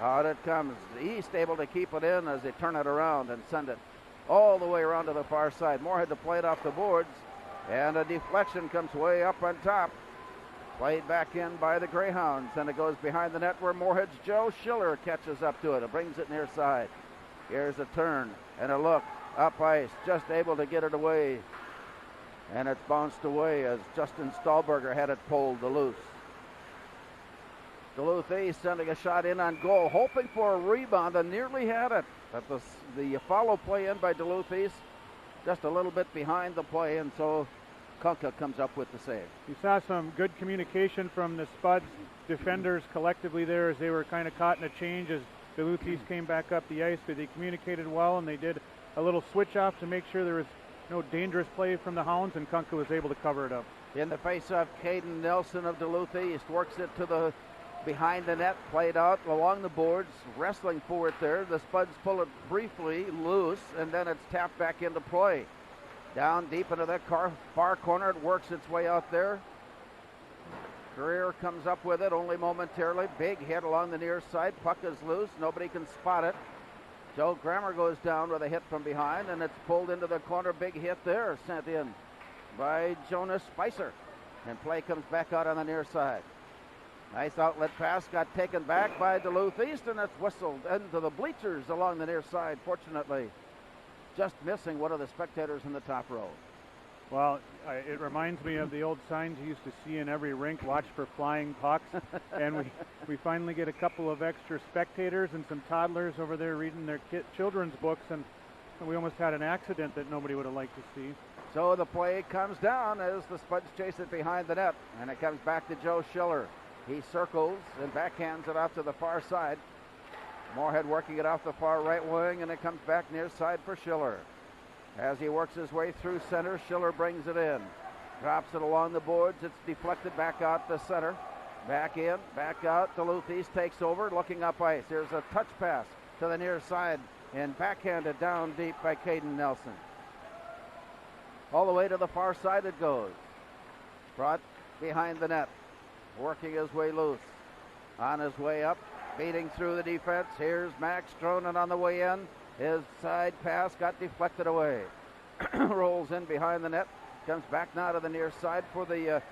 Out it comes. East able to keep it in as they turn it around and send it all the way around to the far side. Moorhead to play it off the boards, and a deflection comes way up on top. Played back in by the Greyhounds, and it goes behind the net where Moorhead's Joe Schiller catches up to it. It brings it near side. Here's a turn and a look. Up ice, just able to get it away. And it's bounced away as Justin Stahlberger had it pulled to loose. Duluth East sending a shot in on goal, hoping for a rebound, and nearly had it. But the follow play in by Duluth East, just a little bit behind the play, and so Kunka comes up with the save. You saw some good communication from the Spuds defenders collectively there as they were kind of caught in a change as Duluth East came back up the ice, but they communicated well, and they did a little switch off to make sure there was no dangerous play from the Hounds, and Kunka was able to cover it up. In the face-off, Caden Nelson of Duluth East works it to the behind the net, played out along the boards, wrestling for it there. The Spuds pull it briefly loose, and then it's tapped back into play. Down deep into that far corner, it works its way out there. Greer comes up with it only momentarily. Big hit along the near side. Puck is loose. Nobody can spot it. Joe Grammer goes down with a hit from behind, and it's pulled into the corner. Big hit there, sent in by Jonas Spicer. And play comes back out on the near side. Nice outlet pass, got taken back by Duluth East, and it's whistled into the bleachers along the near side, fortunately. Just missing one of the spectators in the top row. Well, it reminds me of the old signs you used to see in every rink, watch for flying pucks. And we finally get a couple of extra spectators and some toddlers over there reading their children's books, and we almost had an accident that nobody would have liked to see. So the play comes down as the Spuds chase it behind the net, and it comes back to Joe Schiller. He circles and backhands it off to the far side. Moorhead working it off the far right wing, and it comes back near side for Schiller. As he works his way through center, Schiller brings it in. Drops it along the boards. It's deflected back out the center. Back in, back out. Duluth East takes over, looking up ice. There's a touch pass to the near side, and backhanded down deep by Caden Nelson. All the way to the far side it goes. Brought behind the net. Working his way loose. On his way up, beating through the defense. Here's Max Stronin on the way in. His side pass got deflected away. Rolls in behind the net. Comes back now to the near side for the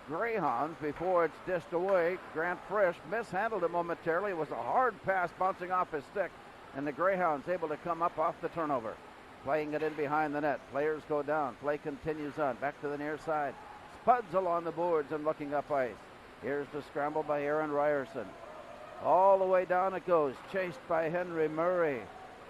Greyhounds before it's dished away. Grant Frisch mishandled it momentarily. It was a hard pass bouncing off his stick, and the Greyhounds able to come up off the turnover. Playing it in behind the net. Players go down. Play continues on. Back to the near side. Spuds along the boards and looking up ice. Here's the scramble by Aaron Ryerson. All the way down it goes. Chased by Henry Murray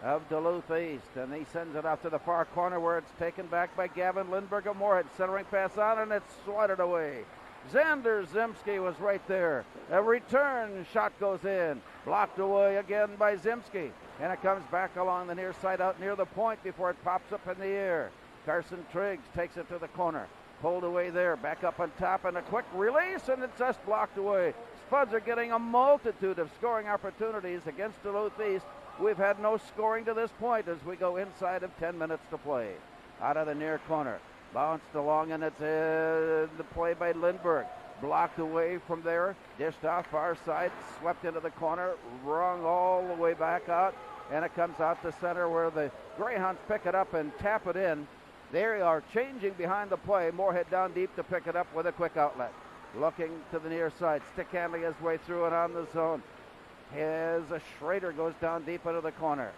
of Duluth East. And he sends it out to the far corner where it's taken back by Gavin Lindbergh of Moorhead. Centering pass on, and it's swatted away. Xander Zimski was right there. A return shot goes in. Blocked away again by Zimski. And it comes back along the near side out near the point before it pops up in the air. Carson Triggs takes it to the corner. Pulled away there, back up on top, and a quick release, and it's just blocked away. Spuds are getting a multitude of scoring opportunities against Duluth East. We've had no scoring to this point as we go inside of 10 minutes to play. Out of the near corner, bounced along, and it's in the play by Lindbergh. Blocked away from there, dished off far side, swept into the corner, rung all the way back out, and it comes out to center where the Greyhounds pick it up and tap it in. They are changing behind the play. Moorhead down deep to pick it up with a quick outlet. Looking to the near side. Stick handling his way through it on the zone. As a Schrader goes down deep into the corner.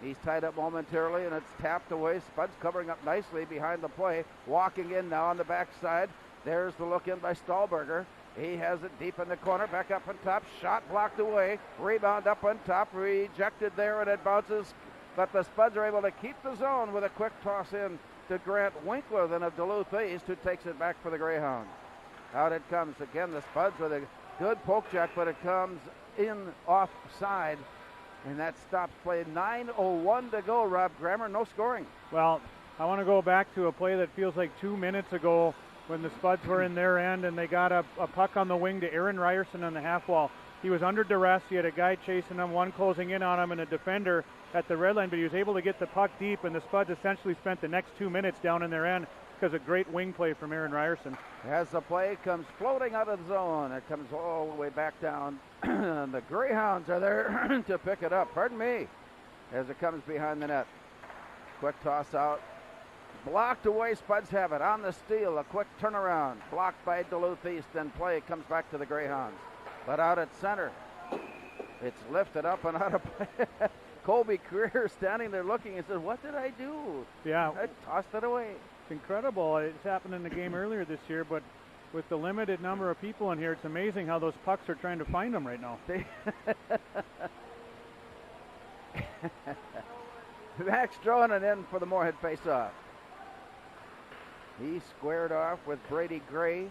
He's tied up momentarily, and it's tapped away. Spuds covering up nicely behind the play. Walking in now on the backside. There's the look in by Stahlberger. He has it deep in the corner. Back up on top. Shot blocked away. Rebound up on top. Rejected there, and it bounces. But the Spuds are able to keep the zone with a quick toss in to Grant Winkler then of Duluth East, who takes it back for the Greyhounds. Out it comes again. The Spuds with a good poke check, but it comes in offside, and that stops play. 9:01 to go. Rob Grammer, no scoring. Well, I want to go back to a play that feels like 2 minutes ago when the Spuds were in their end, and they got a puck on the wing to Aaron Ryerson on the half wall. He was under duress. He had a guy chasing him, one closing in on him, and a defender at the red line, but he was able to get the puck deep, and the Spuds essentially spent the next 2 minutes down in their end because of great wing play from Aaron Ryerson. As the play comes floating out of the zone, it comes all the way back down. The Greyhounds are there to pick it up. Pardon me. As it comes behind the net. Quick toss out. Blocked away. Spuds have it on the steal. A quick turnaround. Blocked by Duluth East. Then play comes back to the Greyhounds. But out at center. It's lifted up and out of play. Colby Creer standing there looking and says, "What did I do?" Yeah. I tossed it away. It's incredible. It's happened in the game earlier this year, but with the limited number of people in here, it's amazing how those pucks are trying to find them right now. Max Strohan in for the Moorhead faceoff. He squared off with Brady Gray.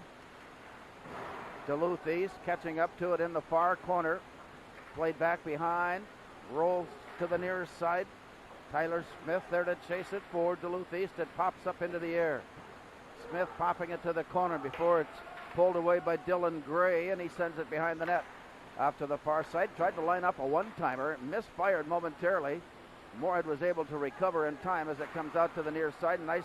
Duluth East catching up to it in the far corner. Played back behind. Rolls to the near side. Tyler Smith there to chase it for Duluth East. It pops up into the air. Smith popping it to the corner before it's pulled away by Dylan Gray, and he sends it behind the net. Off to the far side. Tried to line up a one-timer. Misfired momentarily. Moorhead was able to recover in time as it comes out to the near side. Nice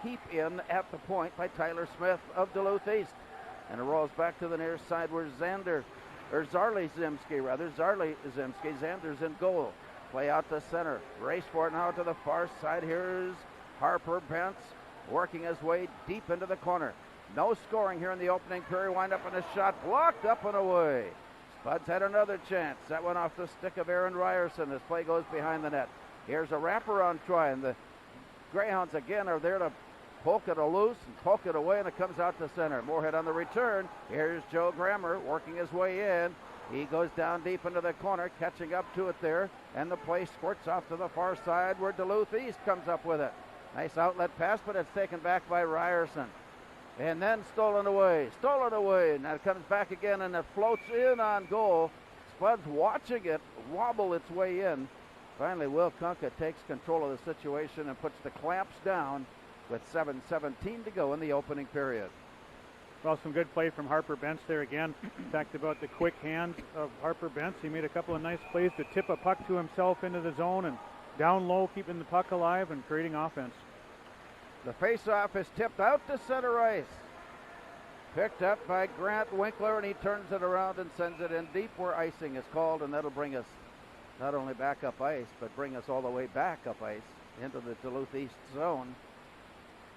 heap in at the point by Tyler Smith of Duluth East. And it rolls back to the near side where Zarley Zimski. Xander's in goal. Play out to center. Race for it now to the far side. Here's Harper Bentz working his way deep into the corner. No scoring here in the opening period. Wind up in a shot blocked up and away. Spuds had another chance. That went off the stick of Aaron Ryerson as play goes behind the net. Here's a wraparound try, and the Greyhounds again are there to poke it loose and poke it away, and it comes out to center. Moorhead on the return. Here's Joe Grammer working his way in. He goes down deep into the corner, catching up to it there, and the play squirts off to the far side where Duluth East comes up with it. Nice outlet pass, but it's taken back by Ryerson. And then stolen away. Now it comes back again, and it floats in on goal. Spuds watching it wobble its way in. Finally, Will Kunka takes control of the situation and puts the clamps down with 7:17 to go in the opening period. Well, some good play from Harper Bentz there again. Talked about the quick hands of Harper Bentz. He made a couple of nice plays to tip a puck to himself into the zone and down low, keeping the puck alive and creating offense. The faceoff is tipped out to center ice. Picked up by Grant Winkler, and he turns it around and sends it in deep where icing is called, and that'll bring us not only back up ice, but bring us all the way back up ice into the Duluth East zone.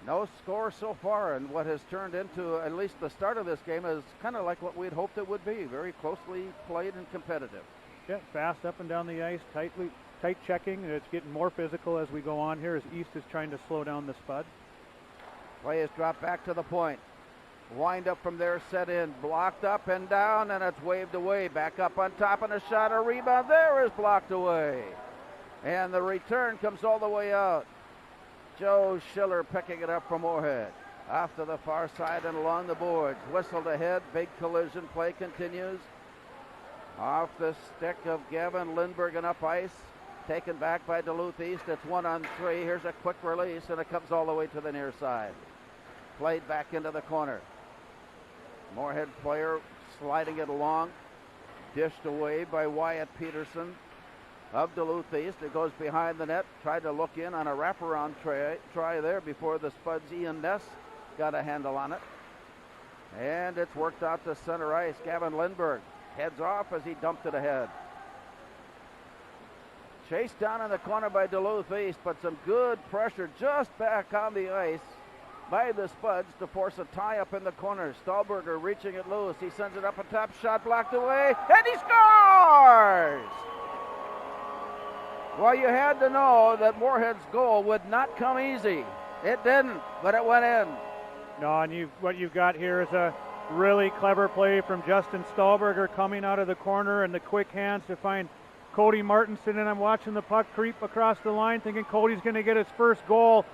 No score so far, and what has turned into at least the start of this game is kind of like what we'd hoped it would be. Very closely played and competitive. Yeah, fast up and down the ice, tight checking, and it's getting more physical as we go on here as East is trying to slow down the Spud. Play is dropped back to the point. Wind up from there, set in, blocked up and down, and it's waved away. Back up on top, and a shot, a rebound there is blocked away. And the return comes all the way out. Joe Schiller picking it up from Moorhead. Off to the far side and along the boards. Whistled ahead, big collision, play continues. Off the stick of Gavin Lindbergh and up ice. Taken back by Duluth East. It's 1-on-3. Here's a quick release, and it comes all the way to the near side. Played back into the corner. Moorhead player sliding it along. Dished away by Wyatt Peterson of Duluth East. It goes behind the net. Tried to look in on a wraparound try there before the Spuds' Ian Ness got a handle on it. And it's worked out to center ice. Gavin Lindbergh heads off as he dumped it ahead. Chased down in the corner by Duluth East, but some good pressure just back on the ice by the Spuds to force a tie up in the corner. Stahlberger reaching it loose. He sends it up a top, shot blocked away, and he scores! Well, you had to know that Moorhead's goal would not come easy. It didn't, but it went in. No, and what you've got here is a really clever play from Justin Stahlberger coming out of the corner and the quick hands to find Cody Martinson, and I'm watching the puck creep across the line thinking Cody's going to get his first goal,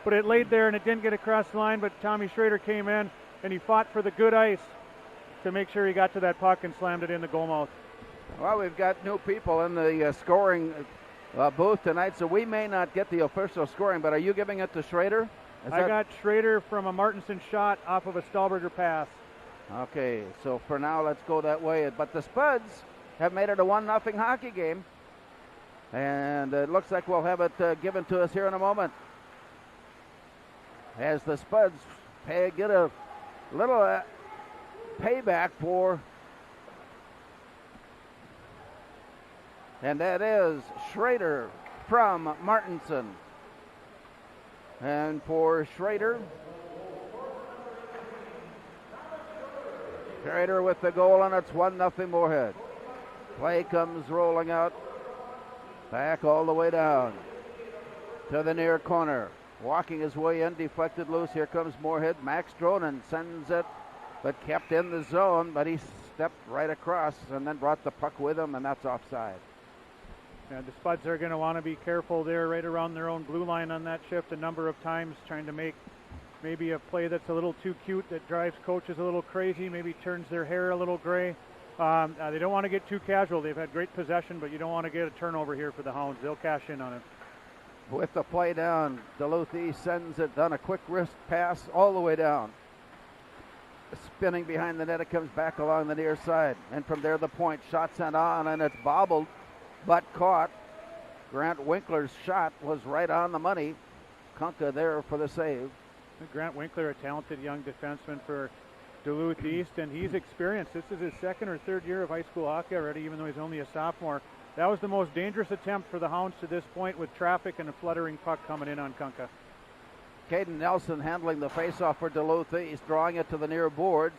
but it laid there and it didn't get across the line, but Tommy Schrader came in and he fought for the good ice to make sure he got to that puck and slammed it in the goal mouth. Well, we've got new people in the scoring booth tonight, so we may not get the official scoring, but are you giving it to Schrader? I got Schrader from a Martinson shot off of a Stahlberger pass. Okay, so for now, let's go that way. But the Spuds have made it a 1-0 hockey game, and it looks like we'll have it given to us here in a moment. as the Spuds get a little payback for, and that is Schrader from Martinson. And for Schrader with the goal, and it's 1-0 Moorhead. Play comes rolling out, back all the way down to the near corner. Walking his way in, deflected loose. Here comes Moorhead. Max Dronen sends it, but kept in the zone, but he stepped right across and then brought the puck with him, and that's offside. Yeah, the Spuds are going to want to be careful there right around their own blue line on that shift a number of times, trying to make maybe a play that's a little too cute, that drives coaches a little crazy, maybe turns their hair a little gray. They don't want to get too casual. They've had great possession, but you don't want to get a turnover here for the Hounds. They'll cash in on it. With the play down, Duluth East sends it on a quick wrist pass all the way down. Spinning behind the net, it comes back along the near side. And from there, the point shot sent on, and it's bobbled, but caught. Grant Winkler's shot was right on the money. Kunka there for the save. Grant Winkler, a talented young defenseman for Duluth East, and he's experienced. This is his second or third year of high school hockey already, even though he's only a sophomore. That was the most dangerous attempt for the Hounds to this point, with traffic and a fluttering puck coming in on Kunka. Caden Nelson handling the faceoff for Duluth East, drawing it to the near boards.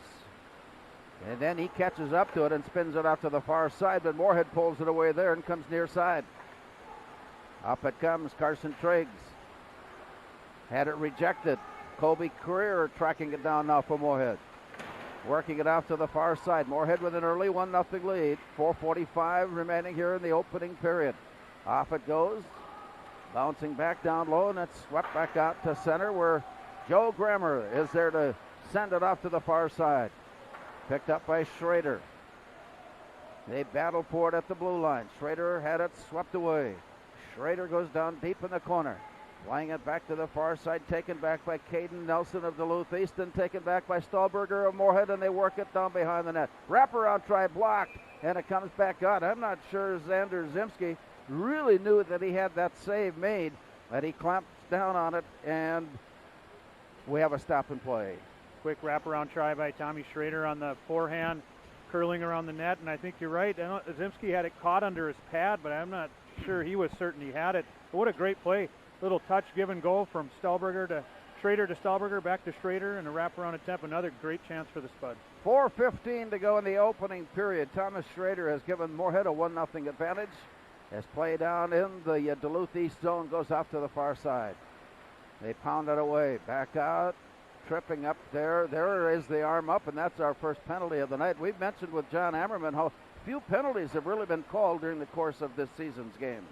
And then he catches up to it and spins it out to the far side, but Moorhead pulls it away there and comes near side. Up it comes Carson Triggs. Had it rejected. Colby Career tracking it down now for Moorhead. Working it out to the far side. Moorhead with an early 1-0 lead. 4:45 remaining here in the opening period. Off it goes. Bouncing back down low, and it's swept back out to center, where Joe Grammer is there to send it off to the far side. Picked up by Schrader. They battle for it at the blue line. Schrader had it swept away. Schrader goes down deep in the corner. Playing it back to the far side, taken back by Caden Nelson of Duluth East, and taken back by Stahlberger of Moorhead, and they work it down behind the net. Wraparound try blocked, and it comes back out. I'm not sure Xander Zimski really knew that he had that save made, but he clamps down on it, and we have a stop and play. Quick wraparound try by Tommy Schrader on the forehand, curling around the net, and I think you're right. Zimski had it caught under his pad, but I'm not sure he was certain he had it. But what a great play. Little touch, give and go from Stahlberger to Schrader to Stahlberger, back to Schrader, and a wraparound attempt. Another great chance for the Spuds. 4:15 to go in the opening period. Thomas Schrader has given Moorhead a 1-0 advantage. As play down in the Duluth East zone goes off to the far side. They pound it away. Back out. Tripping up there. There is the arm up, and that's our first penalty of the night. We've mentioned with John Ammerman how few penalties have really been called during the course of this season's games.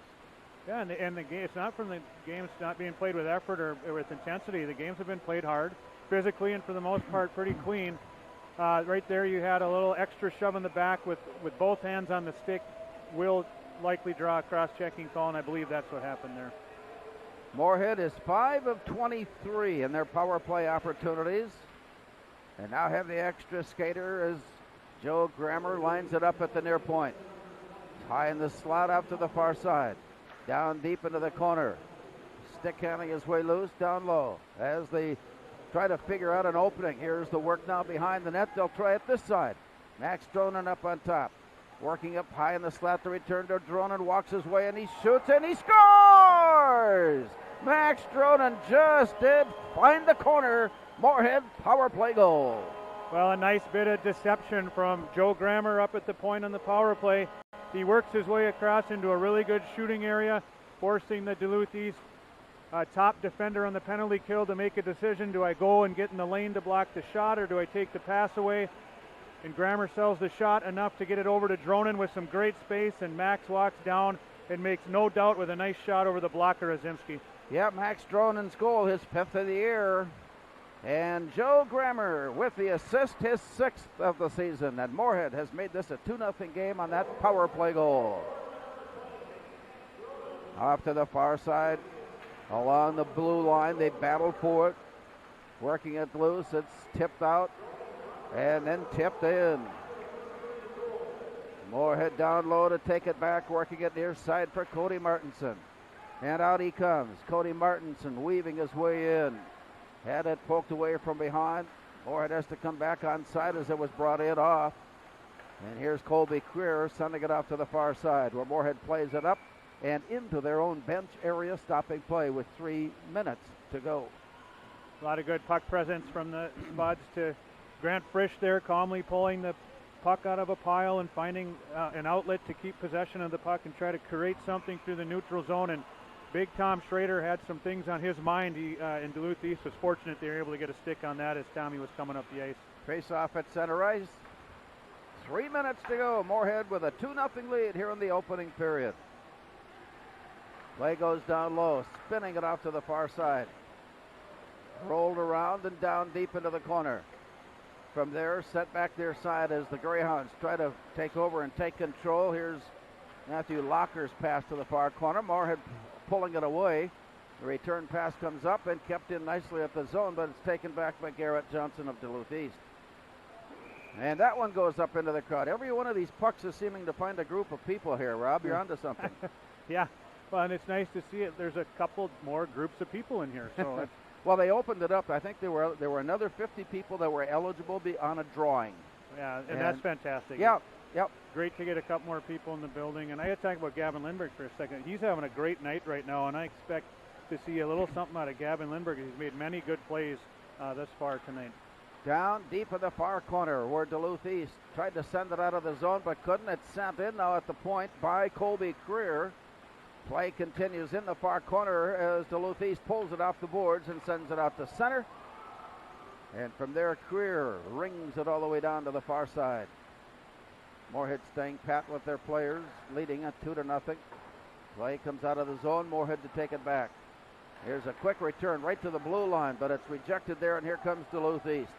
Yeah, and the game, it's not from the games not being played with effort or with intensity. The games have been played hard, physically, and for the most part pretty clean. Right there you had a little extra shove in the back with both hands on the stick. Will likely draw a cross-checking call, and I believe that's what happened there. Moorhead is 5 of 23 in their power play opportunities. And now have the extra skater as Joe Grammer lines it up at the near point. High in the slot out to the far side. Down deep into the corner. Stick handling his way loose down low as they try to figure out an opening. Here's the work now behind the net. They'll try it this side. Max Dronen up on top. Working up high in the slot to return to Dronen. Walks his way and he shoots and he scores! Max Dronen just did find the corner. Moorhead power play goal. Well, a nice bit of deception from Joe Grammer up at the point on the power play. He works his way across into a really good shooting area, forcing the Duluth East top defender on the penalty kill to make a decision. Do I go and get in the lane to block the shot, or do I take the pass away? And Grammer sells the shot enough to get it over to Dronen with some great space, and Max walks down and makes no doubt with a nice shot over the blocker of Zimski. Yeah, Max Dronen's goal, his 5th of the year. And Joe Grammer with the assist, his 6th of the season. And Moorhead has made this a 2-0 game on that power play goal. Off to the far side, along the blue line, they battle for it. Working it loose, it's tipped out and then tipped in. Moorhead down low to take it back, working it near side for Cody Martinson. And out he comes, Cody Martinson weaving his way in. Had it poked away from behind. Moorhead has to come back onside as it was brought in off. And here's Colby Creer sending it off to the far side where Moorhead plays it up and into their own bench area, stopping play with 3 minutes to go. A lot of good puck presence from the Spuds to Grant Frisch there, calmly pulling the puck out of a pile and finding an outlet to keep possession of the puck and try to create something through the neutral zone. And big Tom Schrader had some things on his mind. He in Duluth East was fortunate they were able to get a stick on that as Tommy was coming up the ice. Face off at center ice. 3 minutes to go. Moorhead with a 2-0 lead here in the opening period. Play goes down low, spinning it off to the far side. Rolled around and down deep into the corner. From there, set back their side as the Greyhounds try to take over and take control. Here's Matthew Locker's pass to the far corner. Moorhead pulling it away. The return pass comes up and kept in nicely at the zone, but it's taken back by Garrett Johnson of Duluth East. And that one goes up into the crowd. Every one of these pucks is seeming to find a group of people here. Rob, you're onto something. Yeah, well, and it's nice to see it. There's a couple more groups of people in here. So well, they opened it up. I think there were another 50 people that were eligible to be on a drawing. Yeah, and that's fantastic. Yeah, yep. Great to get a couple more people in the building. And I had to talk about Gavin Lindbergh for a second. He's having a great night right now, and I expect to see a little something out of Gavin Lindbergh. He's made many good plays thus far tonight. Down deep in the far corner where Duluth East tried to send it out of the zone but couldn't. It's sent in now at the point by Colby Creer. Play continues in the far corner as Duluth East pulls it off the boards and sends it out to center. And from there, Creer rings it all the way down to the far side. Moorhead staying pat with their players, leading at 2-0. Play comes out of the zone. Moorhead to take it back. Here's a quick return right to the blue line, but it's rejected there, and here comes Duluth East.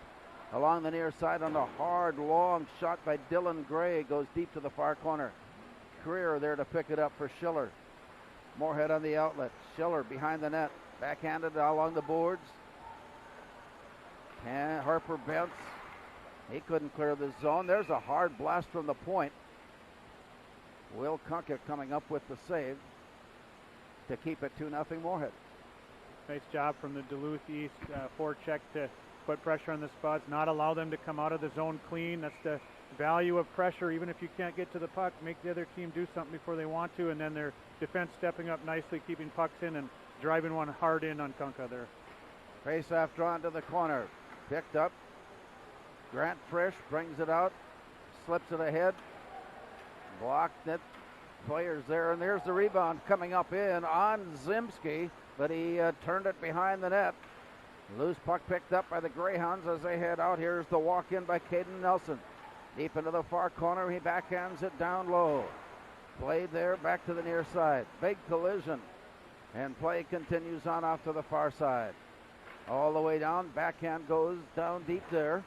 Along the near side on a hard, long shot by Dylan Gray. Goes deep to the far corner. Creer there to pick it up for Schiller. Moorhead on the outlet. Schiller behind the net. Backhanded along the boards. And Harper Bentz. He couldn't clear the zone. There's a hard blast from the point. Will Kunke coming up with the save to keep it 2-0 Moorhead. Nice job from the Duluth East forecheck to put pressure on the Spuds, not allow them to come out of the zone clean. That's the value of pressure. Even if you can't get to the puck, make the other team do something before they want to, and then their defense stepping up nicely, keeping pucks in and driving one hard in on Kunke there. Face-off drawn to the corner. Picked up. Grant Frisch brings it out, slips it ahead. Blocked it. Players there, and there's the rebound coming up in on Zimski, but he turned it behind the net. Loose puck picked up by the Greyhounds as they head out. Here's the walk-in by Caden Nelson. Deep into the far corner, he backhands it down low. Played there, back to the near side. Big collision. And play continues on off to the far side. All the way down, backhand goes down deep there.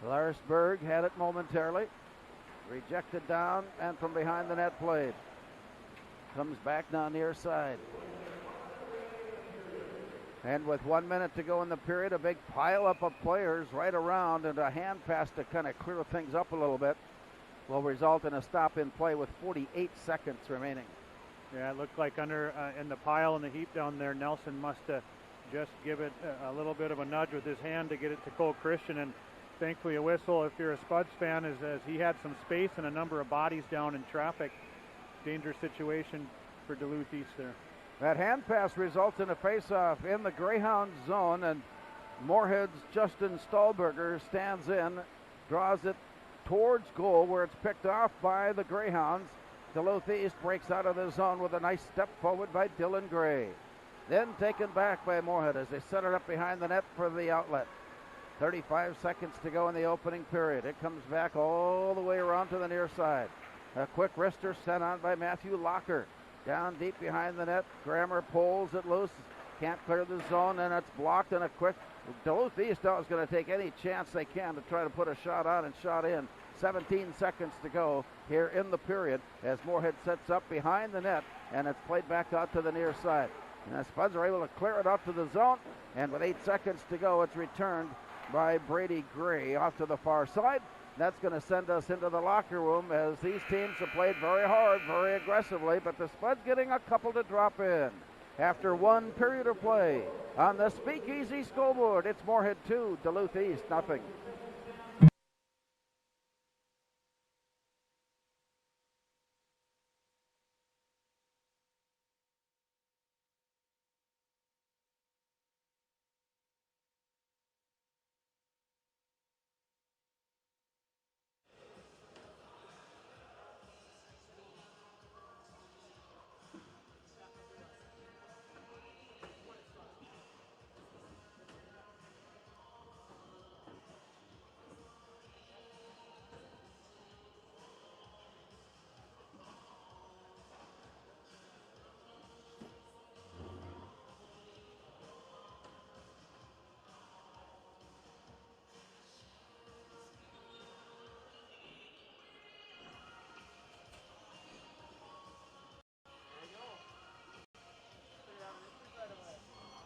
Larsberg had it momentarily. Rejected down, and from behind the net played. Comes back down near side. And with 1 minute to go in the period, a big pileup of players right around and a hand pass to kind of clear things up a little bit will result in a stop in play with 48 seconds remaining. Yeah, it looked like under in the pile and the heap down there, Nelson must just give it a little bit of a nudge with his hand to get it to Cole Christian, and thankfully a whistle, if you're a Spuds fan, as he had some space and a number of bodies down in traffic. Dangerous situation for Duluth East there. That hand pass results in a face-off in the Greyhound zone, and Moorhead's Justin Stahlberger stands in, draws it towards goal where it's picked off by the Greyhounds. Duluth East breaks out of the zone with a nice step forward by Dylan Gray. Then taken back by Moorhead as they set it up behind the net for the outlet. 35 seconds to go in the opening period. It comes back all the way around to the near side. A quick wrister sent on by Matthew Locker. Down deep behind the net. Grammer pulls it loose. Can't clear the zone, and it's blocked. And a quick Duluth East now is going to take any chance they can to try to put a shot on and shot in. 17 seconds to go here in the period as Moorhead sets up behind the net, and it's played back out to the near side. And the Spuds are able to clear it out to the zone, and with 8 seconds to go, it's returned by Brady Gray off to the far side. That's going to send us into the locker room as these teams have played very hard, very aggressively, but the Spuds getting a couple to drop in. After one period of play on the Speakeasy scoreboard, it's Moorhead 2, Duluth East nothing.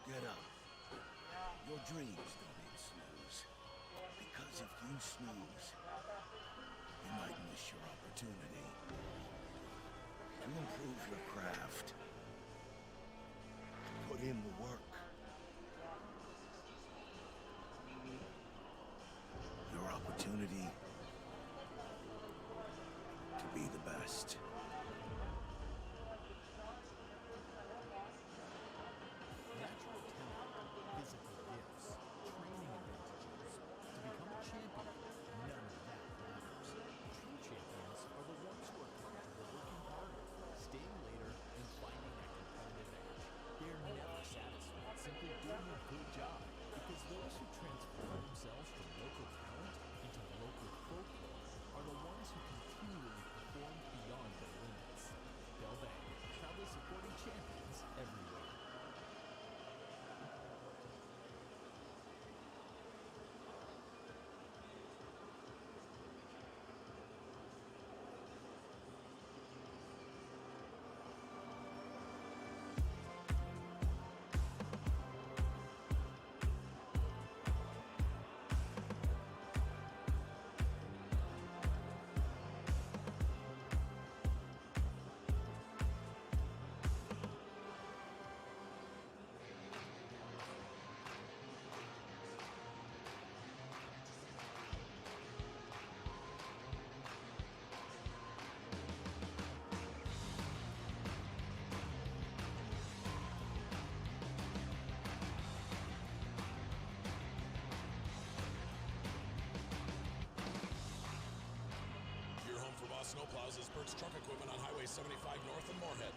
Get up. Your dreams don't need snooze. Because if you snooze, you might miss your opportunity to improve your craft. Put in the work. Your opportunity to be the best. Snowplows is Burt's Truck Equipment on Highway 75 north of Moorhead.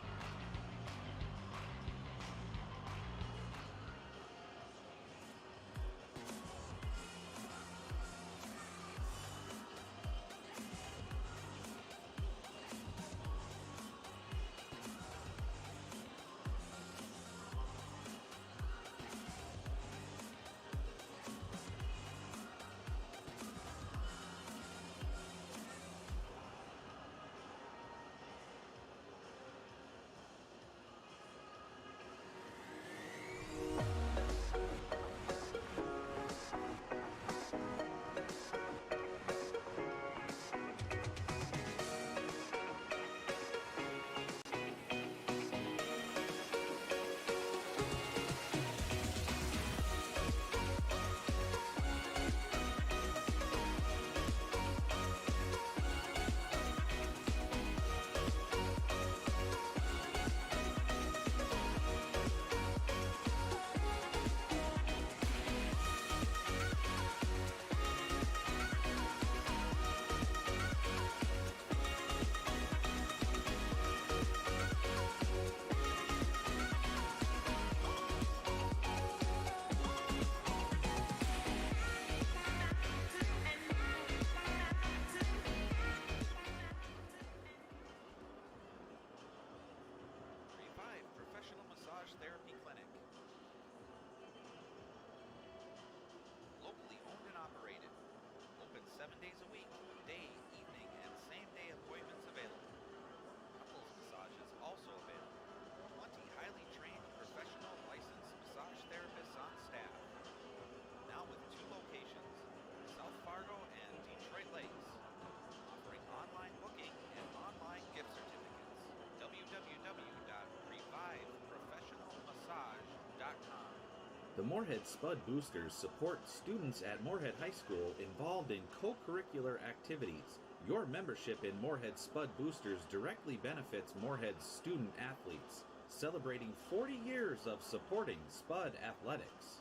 The Moorhead Spud Boosters support students at Moorhead High School involved in co-curricular activities. Your membership in Moorhead Spud Boosters directly benefits Moorhead's student athletes, celebrating 40 years of supporting Spud athletics.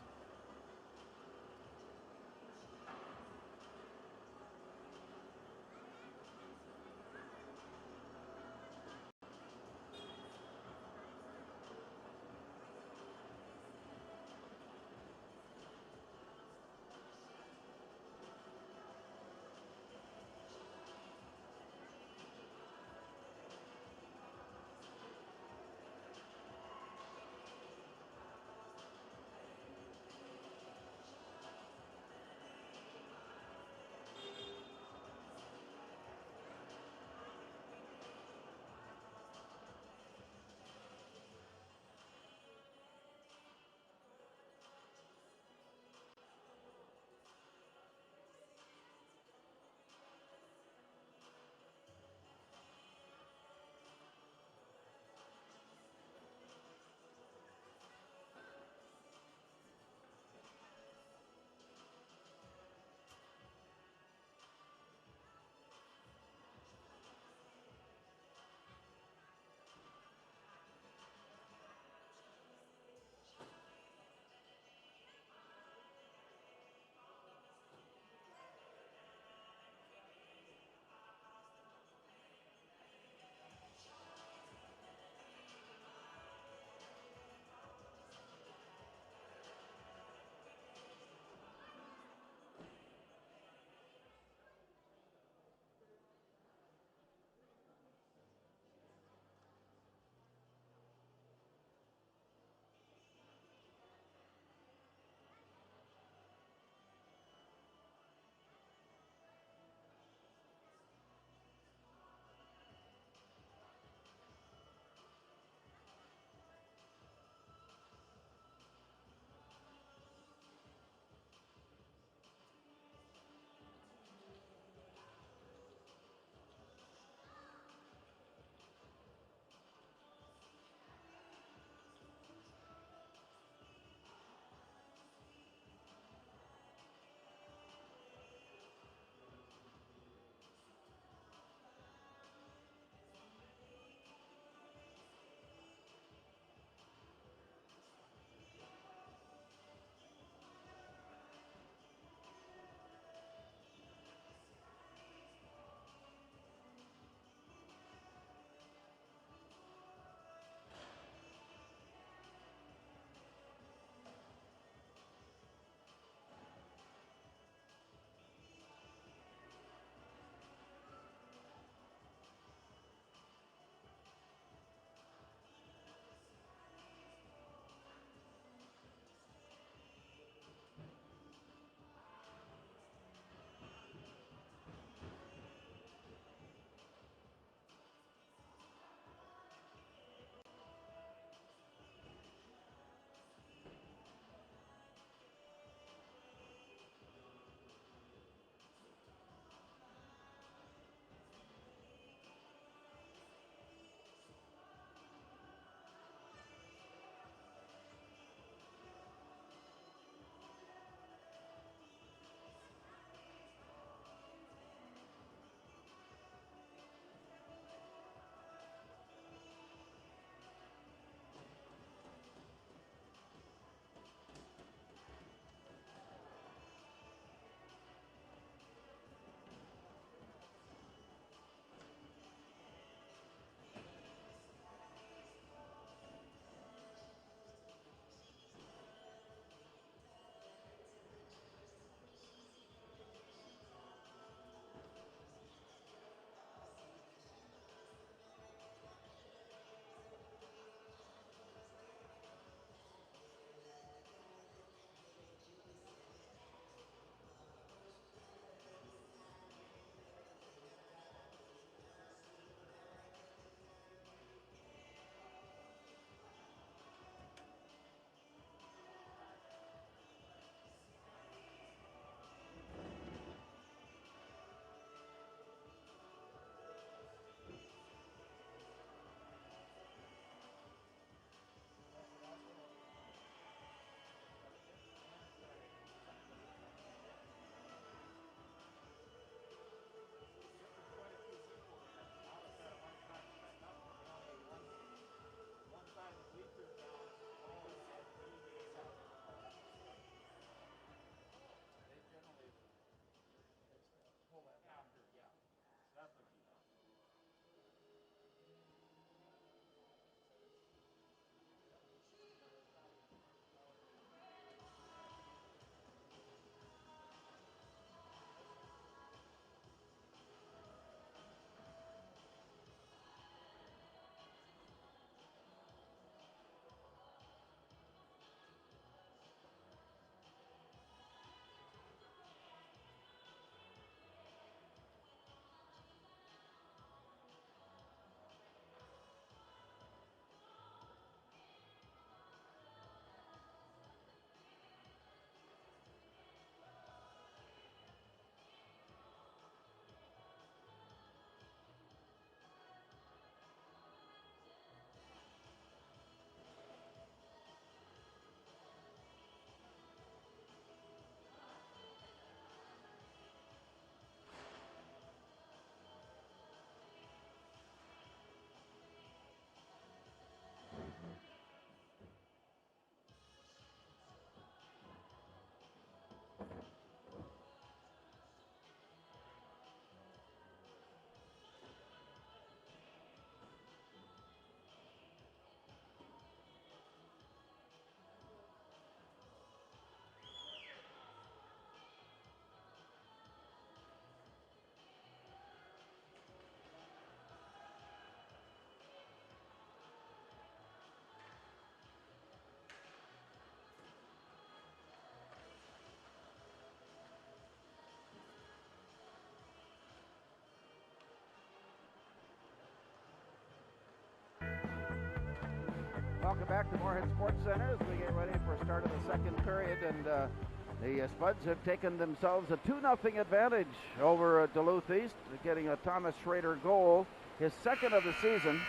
Welcome back to Moorhead Sports Center as we get ready for start of the second period, and the Spuds have taken themselves a 2-0 advantage over Duluth East, getting a Thomas Schrader goal, his second of the season.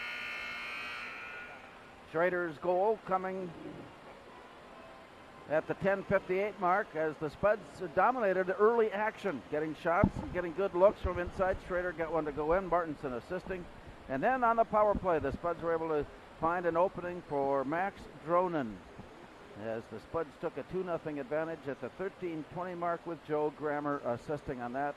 Schrader's goal coming at the 10:58 mark as the Spuds dominated early action, getting shots and getting good looks from inside. Schrader got one to go in, Martinson assisting. And then on the power play, the Spuds were able to find an opening for Max Dronen as the Spuds took a 2-0 advantage at the 13:20 mark with Joe Grammer assisting on that.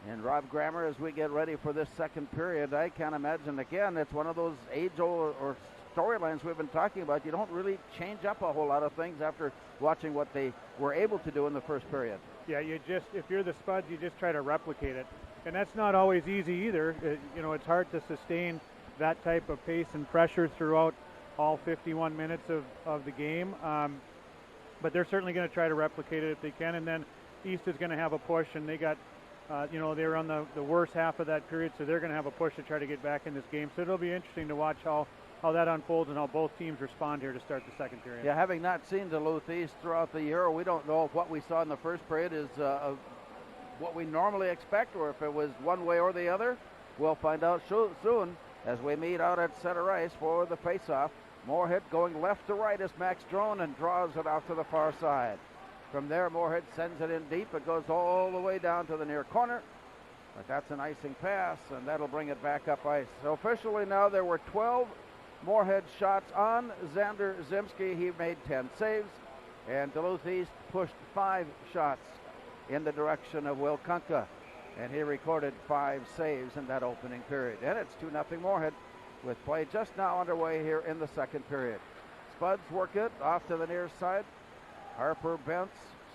And Rob Grammer, as we get ready for this second period, I can't imagine, again, it's one of those age-old or storylines we've been talking about. You don't really change up a whole lot of things after watching what they were able to do in the first period. Yeah, if you're the Spuds, you just try to replicate it. And that's not always easy either. It's hard to sustain that type of pace and pressure throughout all 51 minutes of the game. But they're certainly going to try to replicate it if they can. And then East is going to have a push, and they got, they were on the worst half of that period, so they're going to have a push to try to get back in this game. So it'll be interesting to watch how that unfolds and how both teams respond here to start the second period. Yeah, having not seen Duluth East throughout the year, we don't know if what we saw in the first period is what we normally expect, or if it was one way or the other. We'll find out soon as we meet out at center ice for the face-off. Moorhead going left to right as Max Dronen draws it out to the far side. From there, Moorhead sends it in deep. It goes all the way down to the near corner. But that's an icing pass, and that'll bring it back up ice. So officially now there were 12 Moorhead shots on Xander Zimski. He made 10 saves, and Duluth East pushed 5 shots in the direction of Will Kunka, and he recorded 5 saves in that opening period. And it's 2-0 Moorhead with play just now underway here in the second period. Spuds work it off to the near side. Harper Bentz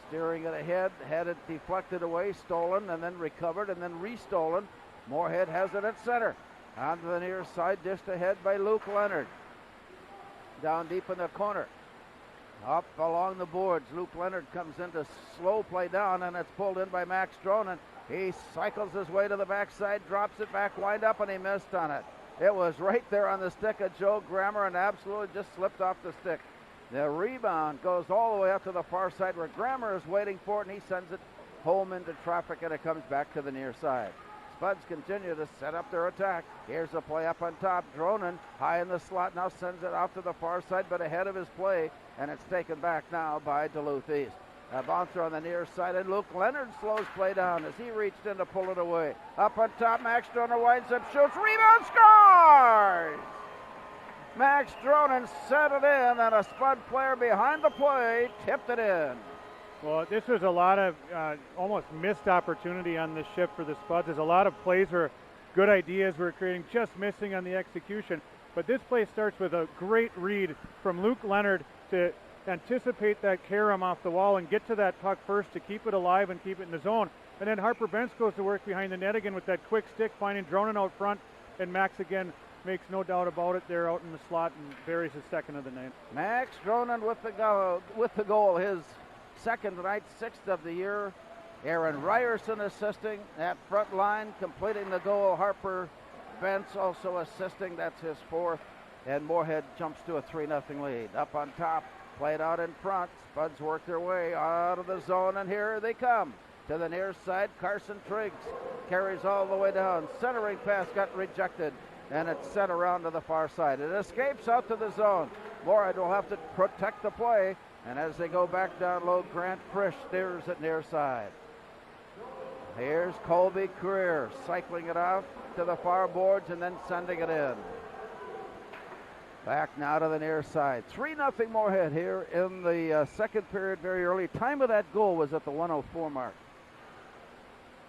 steering it ahead, had it deflected away, stolen, and then recovered, and then restolen. Moorhead has it at center. Onto the near side, dished ahead by Luke Leonard. Down deep in the corner. Up along the boards, Luke Leonard comes into slow play down, and it's pulled in by Max Dronen. He cycles his way to the backside, drops it back, wind up, and he missed on it. It was right there on the stick of Joe Grammer and absolutely just slipped off the stick. The rebound goes all the way up to the far side where Grammer is waiting for it, and he sends it home into traffic, and it comes back to the near side. Spuds continue to set up their attack. Here's the play up on top. Dronen high in the slot now sends it off to the far side, but ahead of his play, and it's taken back now by Duluth East. A bouncer on the near side, and Luke Leonard slows play down as he reached in to pull it away. Up on top, Max Dronen winds up, shoots, rebound, scores! Max Dronen set it in, and a Spud player behind the play tipped it in. Well, this was a lot of almost missed opportunity on this shift for the Spuds. There's a lot of plays where good ideas were creating, just missing on the execution. But this play starts with a great read from Luke Leonard to anticipate that carom off the wall and get to that puck first to keep it alive and keep it in the zone. And then Harper Bentz goes to work behind the net again with that quick stick, finding Dronen out front, and Max again makes no doubt about it. They're out in the slot and buries his second of the night. Max Dronen with the goal, his second tonight, 6th of the year. Aaron Ryerson assisting at front line, completing the goal. Harper Bentz also assisting. That's his 4th. And Moorhead jumps to a 3-0 lead. Up on top, played out in front. Spuds work their way out of the zone, and here they come. To the near side, Carson Triggs carries all the way down. Centering pass got rejected, and it's sent around to the far side. It escapes out to the zone. Moorhead will have to protect the play. And as they go back down low, Grant Frisch steers it near side. Here's Colby Career cycling it out to the far boards and then sending it in. Back now to the near side. 3-0 Moorhead here in the second period, very early. Time of that goal was at the 1:04 mark.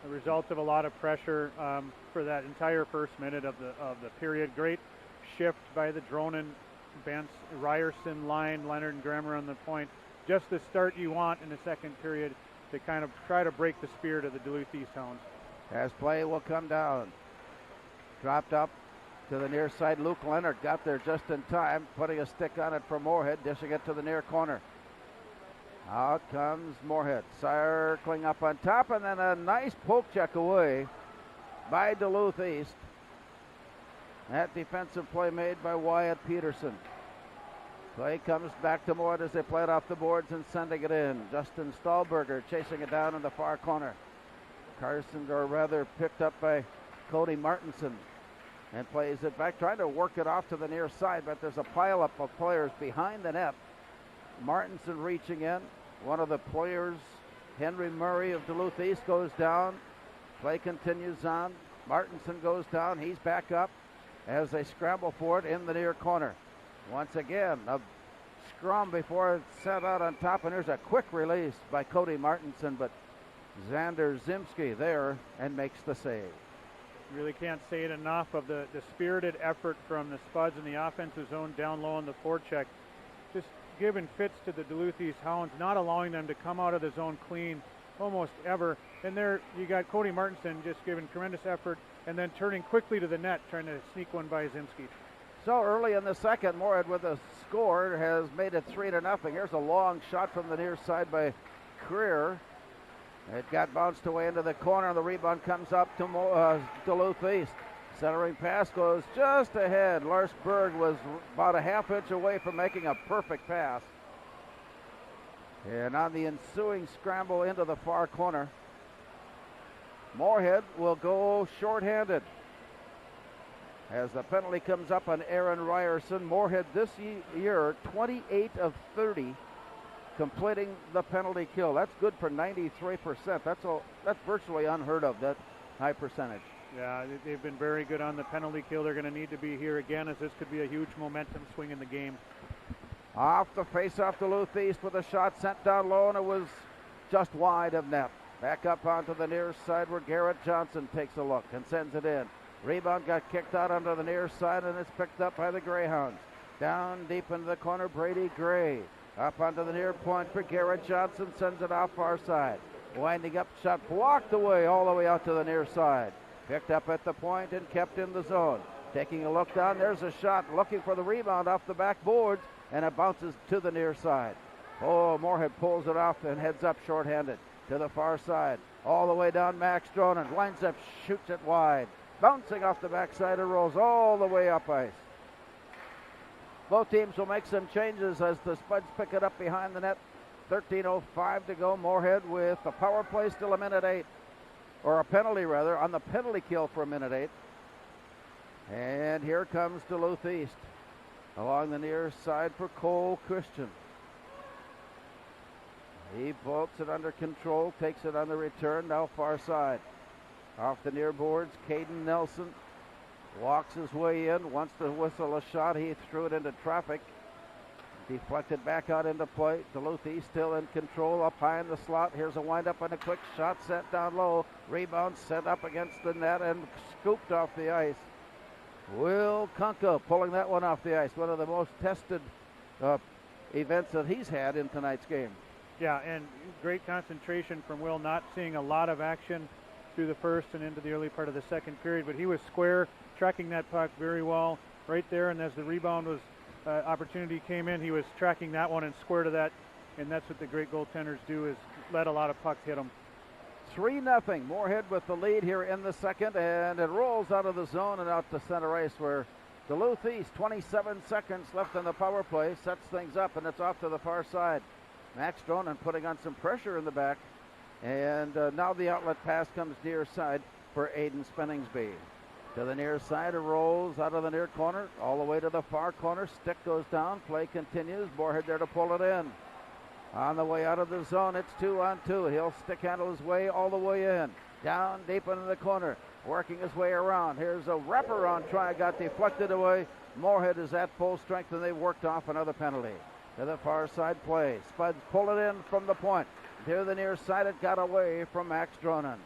The result of a lot of pressure for that entire first minute of the period. Great shift by the Dronen, Bentz, Ryerson line, Leonard and Grammer on the point. Just the start you want in the second period to kind of try to break the spirit of the Duluth East Hounds. As play will come down. Dropped up to the near side. Luke Leonard got there just in time, putting a stick on it for Moorhead, dishing it to the near corner. Out comes Moorhead, circling up on top, and then a nice poke check away by Duluth East. That defensive play made by Wyatt Peterson. Play comes back to Moorhead as they play it off the boards and sending it in. Justin Stahlberger chasing it down in the far corner. Carson, or rather picked up by Cody Martinson, and plays it back, trying to work it off to the near side, but there's a pileup of players behind the net. Martinson reaching in. One of the players, Henry Murray of Duluth East, goes down. Play continues on. Martinson goes down. He's back up as they scramble for it in the near corner. Once again, a scrum before it's sent out on top, and there's a quick release by Cody Martinson, but Xander Zimski there and makes the save. Really can't say it enough of the spirited effort from the Spuds in the offensive zone down low on the forecheck. Just giving fits to the Duluth East Hounds, not allowing them to come out of the zone clean almost ever. And there you got Cody Martinson just giving tremendous effort and then turning quickly to the net, trying to sneak one by Zimski. So early in the second, Moorhead with a score has made it 3-0. Here's a long shot from the near side by Creer. It got bounced away into the corner. The rebound comes up to Duluth East. Centering pass goes just ahead. Lars Berg was about a half inch away from making a perfect pass. And on the ensuing scramble into the far corner, Moorhead will go shorthanded as the penalty comes up on Aaron Ryerson. Moorhead this year, 28 of 30, completing the penalty kill. That's good for 93%. That's virtually unheard of, that high percentage. Yeah, they've been very good on the penalty kill. They're going to need to be here again, as this could be a huge momentum swing in the game. Off the face-off, Duluth East with a shot sent down low, and it was just wide of net. Back up onto the near side where Garrett Johnson takes a look and sends it in. Rebound got kicked out onto the near side, and it's picked up by the Greyhounds. Down deep into the corner, Brady Gray. Up onto the near point for Garrett Johnson, sends it off far side. Winding up, shot blocked away all the way out to the near side. Picked up at the point and kept in the zone. Taking a look down, there's a shot, looking for the rebound off the backboards, and it bounces to the near side. Oh, Moorhead pulls it off and heads up shorthanded to the far side. All the way down, Max Dronen winds up, shoots it wide. Bouncing off the backside, it rolls all the way up ice. Both teams will make some changes as the Spuds pick it up behind the net. 13:05 to go. Moorhead with the power play still a minute 8. Or a penalty, rather, on the penalty kill for a minute 8. And here comes Duluth East. Along the near side for Cole Christian. He bolts it under control, takes it on the return, now far side. Off the near boards, Caden Nelson walks his way in, wants to whistle a shot. He threw it into traffic. Deflected back out into play. Duluth East still in control up high in the slot. Here's a windup and a quick shot set down low. Rebound set up against the net and scooped off the ice. Will Kunka pulling that one off the ice. One of the most tested events that he's had in tonight's game. Yeah, and great concentration from Will, not seeing a lot of action through the first and into the early part of the second period, but he was square, tracking that puck very well right there, and as the rebound was opportunity came in, he was tracking that one and square to that, and that's what the great goaltenders do, is let a lot of pucks hit them. 3-0. Moorhead with the lead here in the second, and it rolls out of the zone and out to center ice where Duluth East, 27 seconds left in the power play, sets things up, and it's off to the far side. Max Dronen putting on some pressure in the back, and now the outlet pass comes near side for Aiden Spenningsby. To the near side, it rolls out of the near corner, all the way to the far corner. Stick goes down, play continues. Moorhead there to pull it in. On the way out of the zone, it's 2-on-2. He'll stick handle his way all the way in. Down deep into the corner, working his way around. Here's a wraparound try, got deflected away. Moorhead is at full strength, and they worked off another penalty. To the far side play. Spuds pull it in from the point. To the near side, it got away from Max Dronen.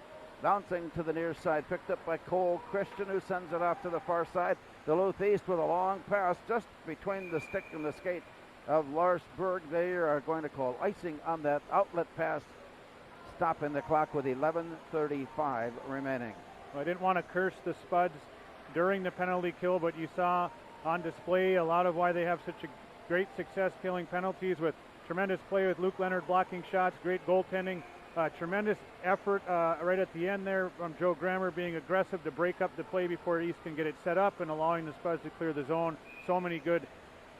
Bouncing to the near side, picked up by Cole Christian, who sends it off to the far side. Duluth East with a long pass just between the stick and the skate of Lars Berg. They are going to call icing on that outlet pass, stopping the clock with 11:35 remaining. Well, I didn't want to curse the Spuds during the penalty kill, but you saw on display a lot of why they have such a great success killing penalties, with tremendous play with Luke Leonard blocking shots, great goaltending, tremendous effort right at the end there from Joe Grammer being aggressive to break up the play before East can get it set up and allowing the Spuds to clear the zone. So many good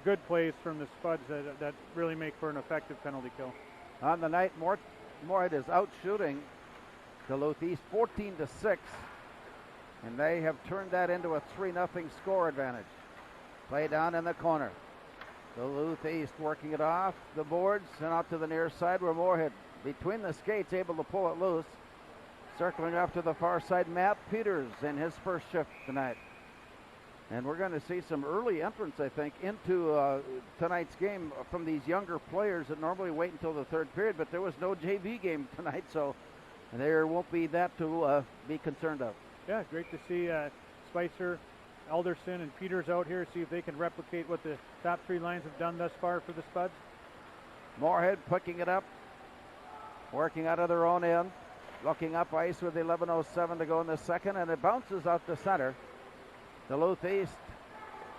good plays from the Spuds that really make for an effective penalty kill. On the night, Moorhead is out shooting Duluth East 14-6, and they have turned that into a 3-0 score advantage. Play down in the corner. Duluth East working it off the boards and out to the near side where Moorhead, between the skates, able to pull it loose. Circling off to the far side, Matt Peters in his first shift tonight. And we're going to see some early entrance, I think, into tonight's game from these younger players that normally wait until the third period, but there was no JV game tonight, so there won't be that to be concerned of. Yeah, great to see Spicer, Alderson, and Peters out here, see if they can replicate what the top three lines have done thus far for the Spuds. Moorhead picking it up, working out of their own end, looking up ice with 11:07 to go in the second, and it bounces out to center. Duluth East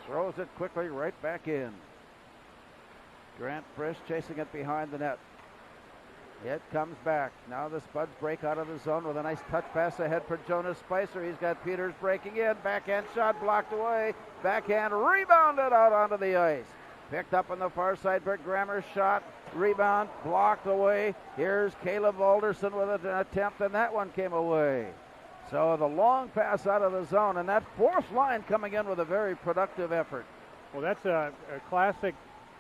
throws it quickly right back in. Grant Frisch chasing it behind the net. It comes back. Now the Spuds break out of the zone with a nice touch pass ahead for Jonas Spicer. He's got Peters breaking in. Backhand shot blocked away. Backhand rebounded out onto the ice. Picked up on the far side for Grammer's shot. Rebound blocked away. Here's Caleb Alderson with an attempt, and that one came away. So the long pass out of the zone, and that fourth line coming in with a very productive effort. Well, that's a classic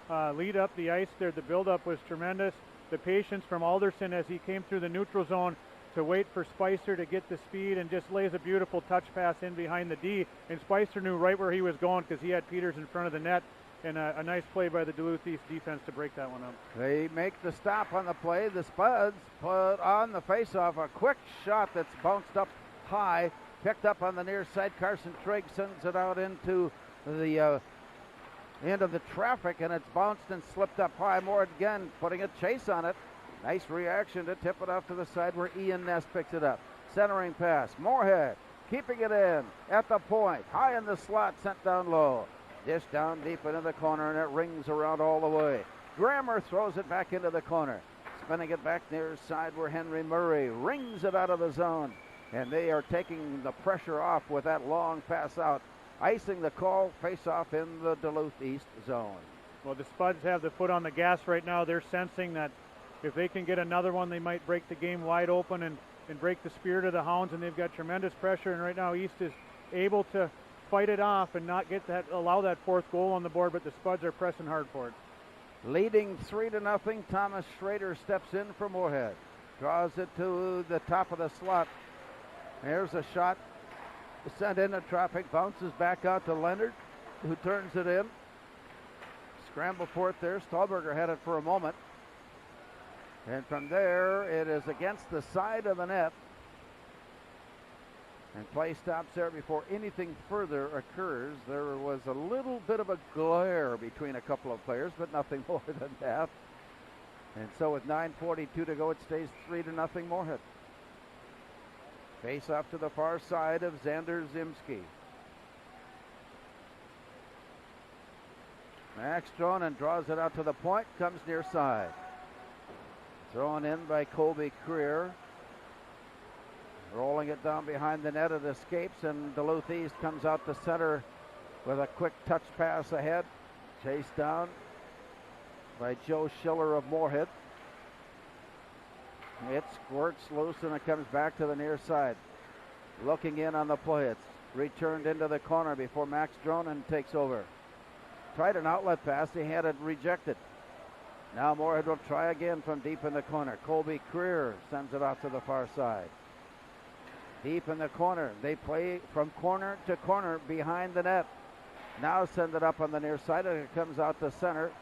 lead up the ice there. The buildup was tremendous. The patience from Alderson as he came through the neutral zone to wait for Spicer to get the speed and just lays a beautiful touch pass in behind the D. And Spicer knew right where he was going because he had Peters in front of the net. And a nice play by the Duluth East defense to break that one up. They make the stop on the play. The Spuds put on the faceoff a quick shot that's bounced up high, picked up on the near side. Carson Trigg sends it out into the end of the traffic, and it's bounced and slipped up high. Moore again putting a chase on it. Nice reaction to tip it off to the side where Ian Ness picks it up. Centering pass. Moorhead keeping it in at the point. High in the slot, sent down low. Dish down deep into the corner, and it rings around all the way. Grammer throws it back into the corner. Spinning it back near side where Henry Murray rings it out of the zone. And they are taking the pressure off with that long pass out. Icing the call, face-off in the Duluth East zone. Well, the Spuds have the foot on the gas right now. They're sensing that if they can get another one, they might break the game wide open and break the spirit of the Hounds, and they've got tremendous pressure. And right now, East is able to fight it off and not allow that fourth goal on the board, but the Spuds are pressing hard for it. Leading 3-0, Thomas Schrader steps in for Moorhead. Draws it to the top of the slot. There's a shot sent into traffic, bounces back out to Leonard, who turns it in. Scramble for it there. Stahlberger had it for a moment. And from there, it is against the side of the net. And play stops there before anything further occurs. There was a little bit of a glare between a couple of players, but nothing more than that. And so with 9:42 to go, it stays 3-0 Moorhead. Face off to the far side of Xander Zimski. Max Dronen draws it out to the point, comes near side. Thrown in by Colby Creer. Rolling it down behind the net, it escapes, and Duluth East comes out to center with a quick touch pass ahead. Chased down by Joe Schiller of Moorhead. It squirts loose and it comes back to the near side. Looking in on the play. It's returned into the corner before Max Dronen takes over. Tried an outlet pass. He had it rejected. Now Moorhead will try again from deep in the corner. Colby Creer sends it out to the far side. Deep in the corner. They play from corner to corner behind the net. Now send it up on the near side, and it comes out to center.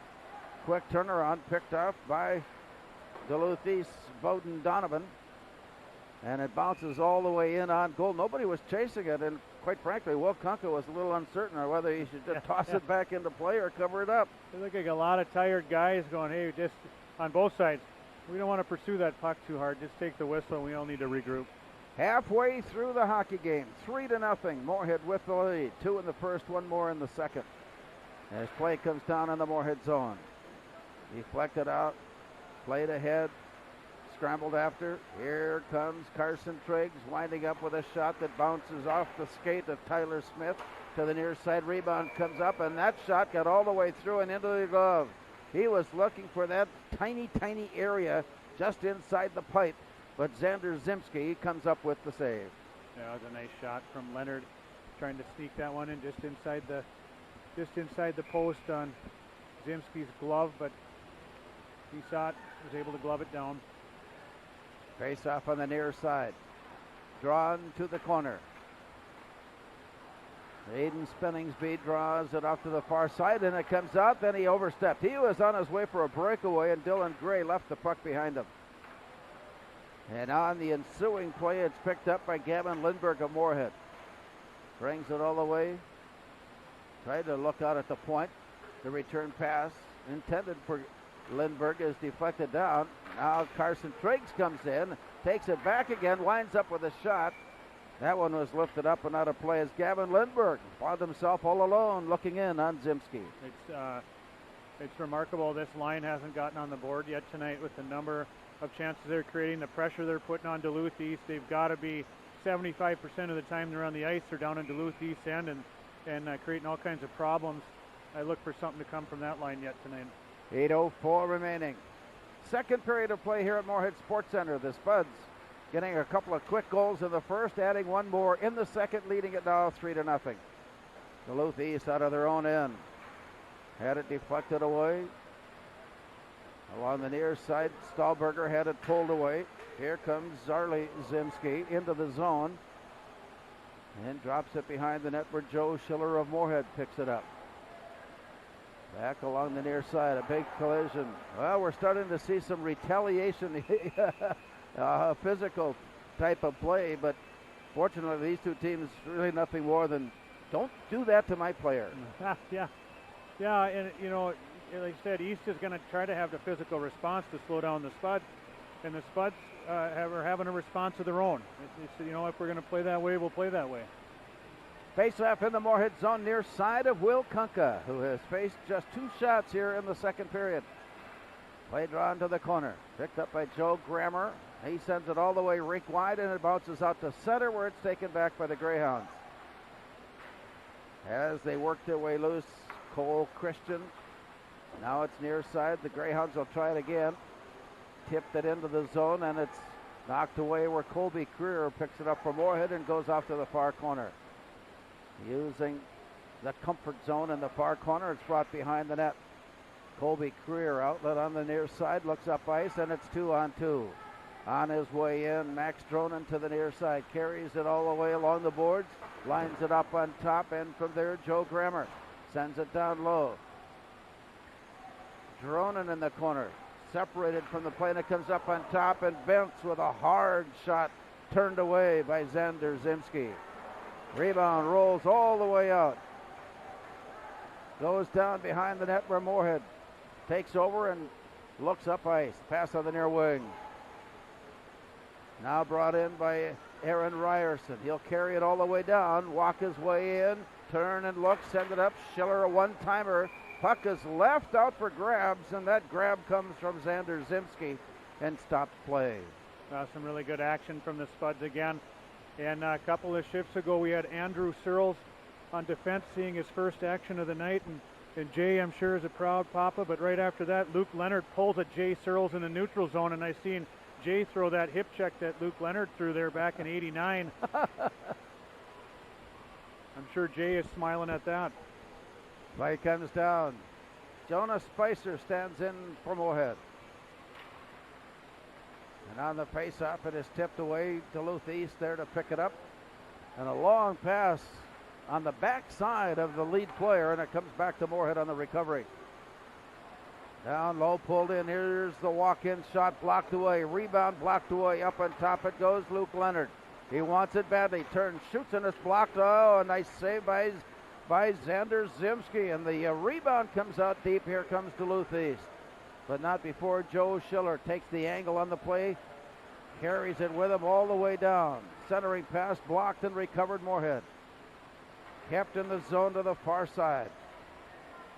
Quick turnaround picked up by Duluth East's Bowden Donovan. And it bounces all the way in on goal. Nobody was chasing it, and quite frankly, Will Kunka was a little uncertain on whether he should just toss it back into play or cover it up. They look like a lot of tired guys going, hey, just on both sides, we don't want to pursue that puck too hard. Just take the whistle. We all need to regroup. Halfway through the hockey game, 3-0. Moorhead with the lead. 2 in the first, 1 more in the second. As play comes down in the Moorhead zone. Deflected out, played ahead. scrambled after. Here comes Carson Triggs winding up with a shot that bounces off the skate of Tyler Smith to the near side. Rebound comes up, and that shot got all the way through and into the glove. He was looking for that tiny, tiny area just inside the pipe, but Xander Zimski comes up with the save. Yeah, it was a nice shot from Leonard, trying to sneak that one in just inside the post on Zimski's glove, but he saw it, was able to glove it down. Face off on the near side. Drawn to the corner. Aiden Spinningsby draws it off to the far side, and it comes out. Then he overstepped. He was on his way for a breakaway, and Dylan Gray left the puck behind him. And on the ensuing play, it's picked up by Gavin Lindbergh of Moorhead. Brings it all the way. Tried to look out at the point. The return pass intended for Lindbergh is deflected down. Now Carson Triggs comes in, takes it back again, winds up with a shot. That one was lifted up and out of play as Gavin Lindbergh found himself all alone looking in on Zimski. It's remarkable this line hasn't gotten on the board yet tonight with the number of chances they're creating, the pressure they're putting on Duluth East. They've got to be 75% of the time they're on the ice, they're down in Duluth East end and creating all kinds of problems. I look for something to come from that line yet tonight. 8:04 remaining. Second period of play here at Moorhead Sports Center. The Spuds getting a couple of quick goals in the first, adding one more in the second, leading it now 3-0. Duluth East out of their own end. Had it deflected away. Along the near side, Stahlberger had it pulled away. Here comes Zarley Zimski into the zone. And drops it behind the net where Joe Schiller of Moorhead picks it up. Back along the near side, a big collision. Well, we're starting to see some retaliation, physical type of play, but fortunately these two teams really nothing more than don't do that to my player. Yeah, and you know, like I said, East is going to try to have the physical response to slow down the Spuds, and the Spuds are having a response of their own. You know, if we're going to play that way, we'll play that way. Face-off in the Moorhead zone near side of Will Kunka, who has faced just 2 shots here in the second period. Play drawn to the corner. Picked up by Joe Grammer. He sends it all the way rink wide, and it bounces out to center where it's taken back by the Greyhounds. As they work their way loose, Cole Christian. Now it's near side. The Greyhounds will try it again. Tipped it into the zone, and it's knocked away where Colby Creer picks it up for Moorhead and goes off to the far corner. Using the comfort zone in the far corner, it's brought behind the net. Colby Creer, outlet on the near side, looks up ice, and it's 2-on-2. On his way in, Max Dronen to the near side, carries it all the way along the boards, lines it up on top, and from there, Joe Grammer sends it down low. Dronen in the corner, separated from the play, and it comes up on top, and Bentz with a hard shot turned away by Xander Zimski. Rebound rolls all the way out. Goes down behind the net where Moorhead takes over and looks up ice. Pass on the near wing. Now brought in by Aaron Ryerson. He'll carry it all the way down, walk his way in, turn and look, send it up. Schiller, a one-timer. Puck is left out for grabs, and that grab comes from Xander Zimski and stops play. Some really good action from the Spuds again. And a couple of shifts ago, we had Andrew Searles on defense seeing his first action of the night. And Jay, I'm sure, is a proud papa. But right after that, Luke Leonard pulls at Jay Searles in the neutral zone. And I seen Jay throw that hip check that Luke Leonard threw there back in '89. I'm sure Jay is smiling at that. Play comes down. Jonas Spicer stands in for Moorhead. And on the face-off, it is tipped away. Duluth East there to pick it up. And a long pass on the backside of the lead player, and it comes back to Moorhead on the recovery. Down low, pulled in. Here's the walk-in shot, blocked away. Rebound blocked away. Up on top it goes Luke Leonard. He wants it badly. Turns, shoots, and it's blocked. Oh, a nice save by Xander Zimski. And the rebound comes out deep. Here comes Duluth East. But not before Joe Schiller takes the angle on the play, carries it with him all the way down. Centering pass blocked and recovered Moorhead. Kept in the zone to the far side.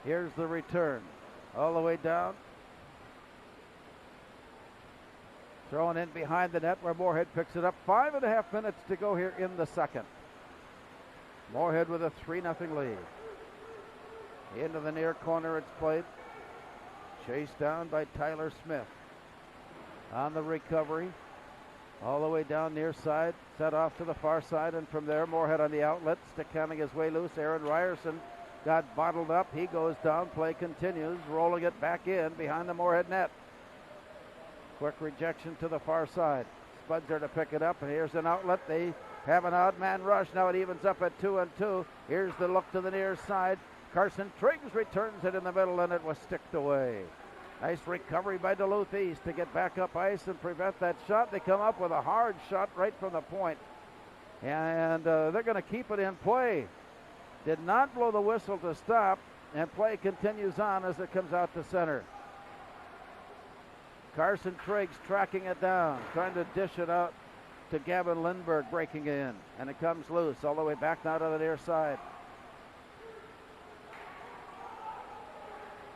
Here's the return. All the way down. Thrown in behind the net where Moorhead picks it up. 5.5 minutes to go here in the second. Moorhead with a 3-0 lead. Into the near corner it's played. Chased down by Tyler Smith. On the recovery. All the way down near side. Set off to the far side, and from there Moorhead on the outlet. Stick handling his way loose. Aaron Ryerson got bottled up. He goes down. Play continues. Rolling it back in behind the Moorhead net. Quick rejection to the far side. Spuds there to pick it up, and here's an outlet. They have an odd man rush. Now it evens up at 2-2. Here's the look to the near side. Carson Triggs returns it in the middle, and it was sticked away. Nice recovery by Duluth East to get back up ice and prevent that shot. They come up with a hard shot right from the point, and they're going to keep it in play. Did not blow the whistle to stop, and play continues on as it comes out to center. Carson Triggs tracking it down, trying to dish it out to Gavin Lindbergh, breaking in, and it comes loose all the way back now to the near side.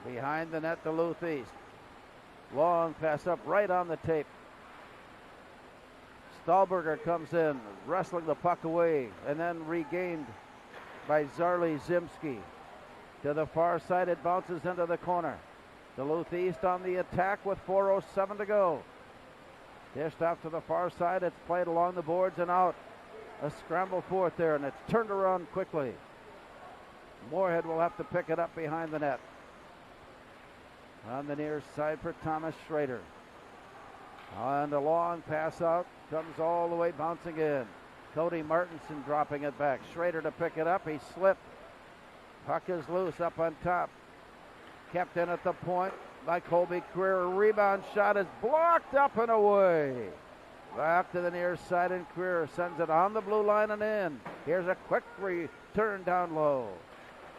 Behind the net, Duluth East. Long pass up right on the tape. Stahlberger comes in, wrestling the puck away, and then regained by Zarli Zimski. To the far side, it bounces into the corner. Duluth East on the attack with 4:07 to go. Dished off to the far side. It's played along the boards and out. A scramble for it there, and it's turned around quickly. Moorhead will have to pick it up behind the net. On the near side for Thomas Schrader. And a long pass out. Comes all the way bouncing in. Cody Martinson dropping it back. Schrader to pick it up. He slipped. Puck is loose up on top. Kept in at the point by Colby Creer. Rebound shot is blocked up and away. Back to the near side, and Creer sends it on the blue line and in. Here's a quick return down low.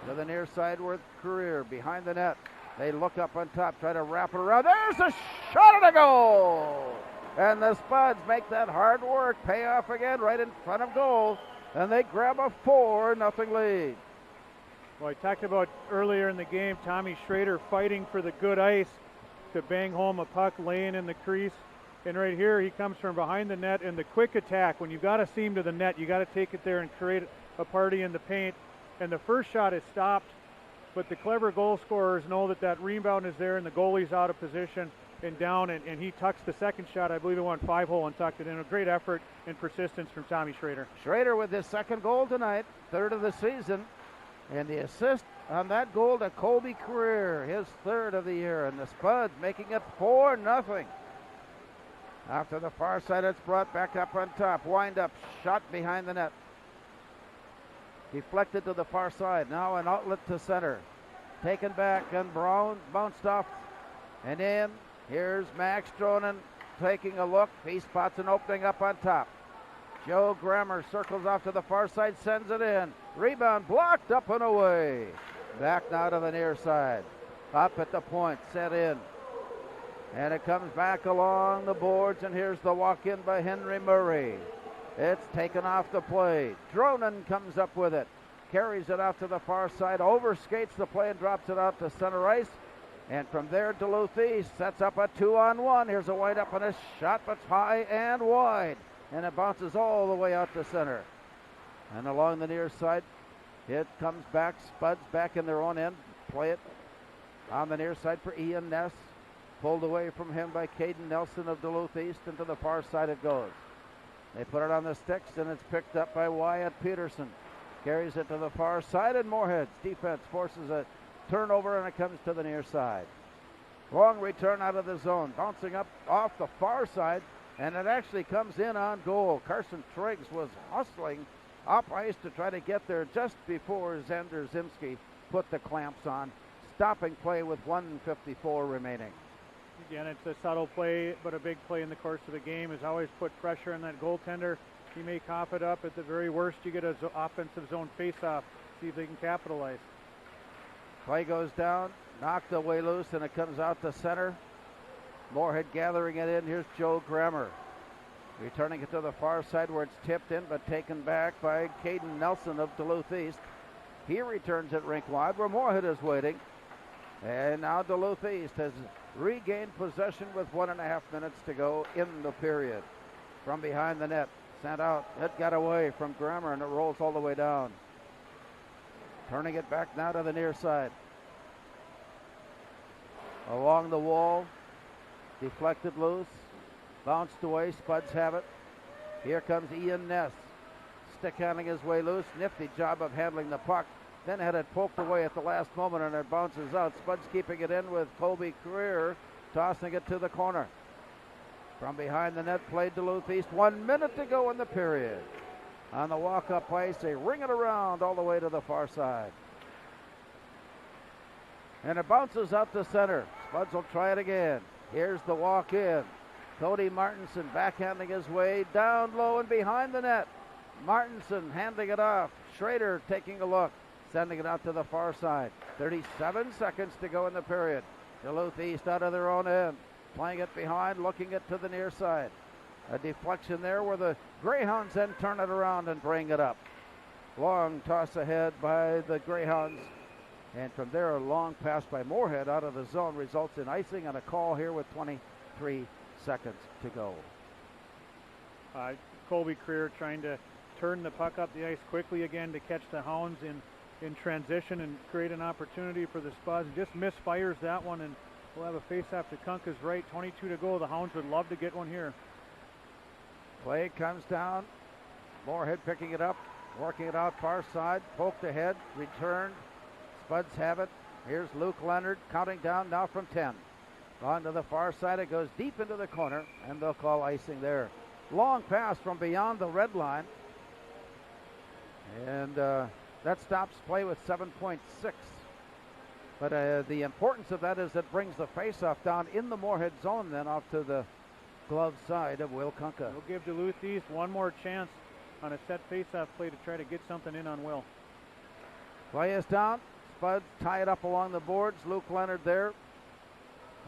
To the near side with Creer behind the net. They look up on top, try to wrap it around. There's a shot and a goal! And the Spuds make that hard work pay off again right in front of goal. And they grab a 4-0 lead. Well, I talked about earlier in the game, Tommy Schrader fighting for the good ice to bang home a puck laying in the crease. And right here, he comes from behind the net, and the quick attack, when you've got a seam to the net, you got to take it there and create a party in the paint. And the first shot is stopped, but the clever goal scorers know that that rebound is there and the goalie's out of position and down, and he tucks the second shot. I believe it went 5-hole and tucked it in. A great effort and persistence from Tommy Schrader. Schrader with his second goal tonight, third of the season. And the assist on that goal to Colby Creer, his third of the year. And the Spuds making it 4-0. After the far side, it's brought back up on top. Wind up, shot behind the net. Deflected to the far side. Now an outlet to center. Taken back, and Brown bounced off and in. Here's Max Stronan taking a look. He spots an opening up on top. Joe Grammer circles off to the far side, sends it in. Rebound blocked up and away. Back now to the near side. Up at the point, set in. And it comes back along the boards, and here's the walk-in by Henry Murray. It's taken off the play. Dronen comes up with it. Carries it out to the far side, overskates the play and drops it out to center ice. And from there, Duluth East sets up a 2-on-1. Here's a wide up and a shot, but high and wide. And it bounces all the way out to center. And along the near side, it comes back. Spuds back in their own end. Play it on the near side for Ian Ness. Pulled away from him by Caden Nelson of Duluth East, and to the far side it goes. They put it on the sticks, and it's picked up by Wyatt Peterson. Carries it to the far side, and Moorhead's defense forces a turnover, and it comes to the near side. Long return out of the zone, bouncing up off the far side, and it actually comes in on goal. Carson Triggs was hustling up ice to try to get there just before Xander Zimski put the clamps on. Stopping play with 1:54 remaining. Again, it's a subtle play, but a big play in the course of the game is always put pressure on that goaltender. He may cough it up. At the very worst, you get an offensive zone face-off. See if they can capitalize. Play goes down, knocked away loose, and it comes out to center. Moorhead gathering it in. Here's Joe Grammer. Returning it to the far side where it's tipped in, but taken back by Caden Nelson of Duluth East. He returns it rink wide where Moorhead is waiting. And now Duluth East has regained possession with 1.5 minutes to go in the period. From behind the net, sent out. It got away from Grammer, and it rolls all the way down. Turning it back now to the near side. Along the wall, deflected loose, bounced away. Spuds have it. Here comes Ian Ness. Stick handling his way loose. Nifty job of handling the puck. Then had it poked away at the last moment, and it bounces out. Spuds keeping it in with Colby Creer tossing it to the corner. From behind the net, played Duluth East. 1 minute to go in the period. On the walk-up ice, they ring it around all the way to the far side. And it bounces out to center. Spuds will try it again. Here's the walk-in. Cody Martinson backhanding his way down low and behind the net. Martinson handing it off. Schrader taking a look, sending it out to the far side. 37 seconds to go in the period. Duluth East out of their own end. Playing it behind, looking it to the near side. A deflection there where the Greyhounds then turn it around and bring it up. Long toss ahead by the Greyhounds. And from there, a long pass by Moorhead out of the zone results in icing and a call here with 23 seconds to go. Colby Creer trying to turn the puck up the ice quickly again to catch the Hounds in transition and create an opportunity for the Spuds. Just misfires that one, and we'll have a face-off to Kunka's right. 22 to go. The Hounds would love to get one here. Play comes down. Moorhead picking it up, working it out far side. Poked ahead, returned. Spuds have it. Here's Luke Leonard counting down now from 10. On to the far side. It goes deep into the corner, and they'll call icing there. Long pass from beyond the red line. And that stops play with 7.6. But the importance of that is it brings the faceoff down in the Moorhead zone, then off to the glove side of Will Kunka. We'll give Duluth East one more chance on a set faceoff play to try to get something in on Will. Play is down. Spuds tie it up along the boards. Luke Leonard there.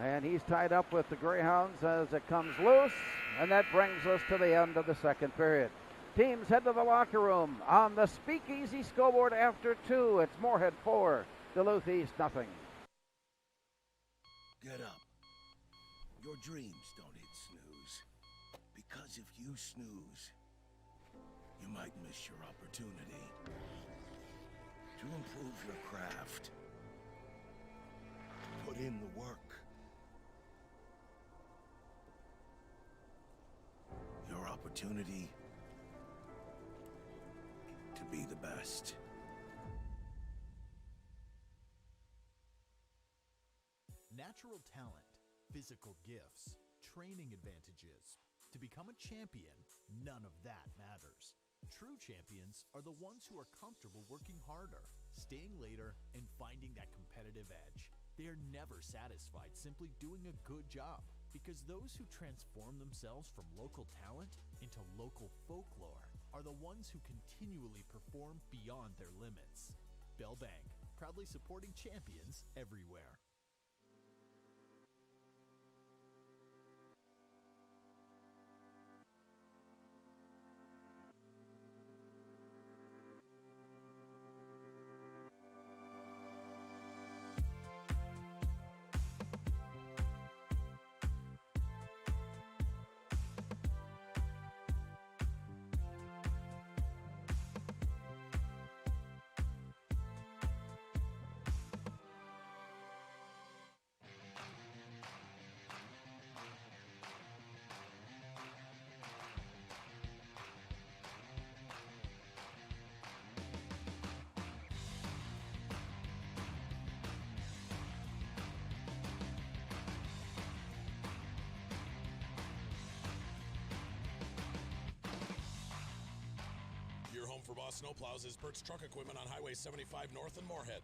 And he's tied up with the Greyhounds as it comes loose. And that brings us to the end of the second period. Teams head to the locker room on the Speakeasy scoreboard after 2. It's Moorhead 4, Duluth East nothing. Get up. Your dreams don't hit snooze. Because if you snooze, you might miss your opportunity to improve your craft. Put in the work. Your opportunity to be the best. Natural talent, physical gifts, training advantages. To become a champion, none of that matters. True champions are the ones who are comfortable working harder, staying later, and finding that competitive edge. They are never satisfied simply doing a good job, because those who transform themselves from local talent into local folklore are the ones who continually perform beyond their limits. Bell Bank, proudly supporting champions everywhere. Your home for Boss Snowplows is Perks Truck Equipment on Highway 75 North in Moorhead.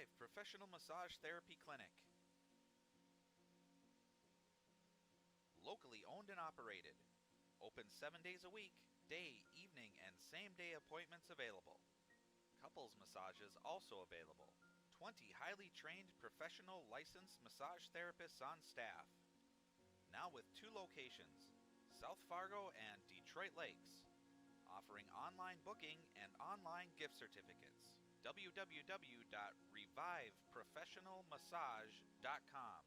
Revive Professional Massage Therapy Clinic. Locally owned and operated. Open 7 days a week, day, evening, and same-day appointments available. Couples massages also available. 20 highly trained professional licensed massage therapists on staff. Now with 2 locations, South Fargo and Detroit Lakes, offering online booking and online gift certificates. www.reviveprofessionalmassage.com.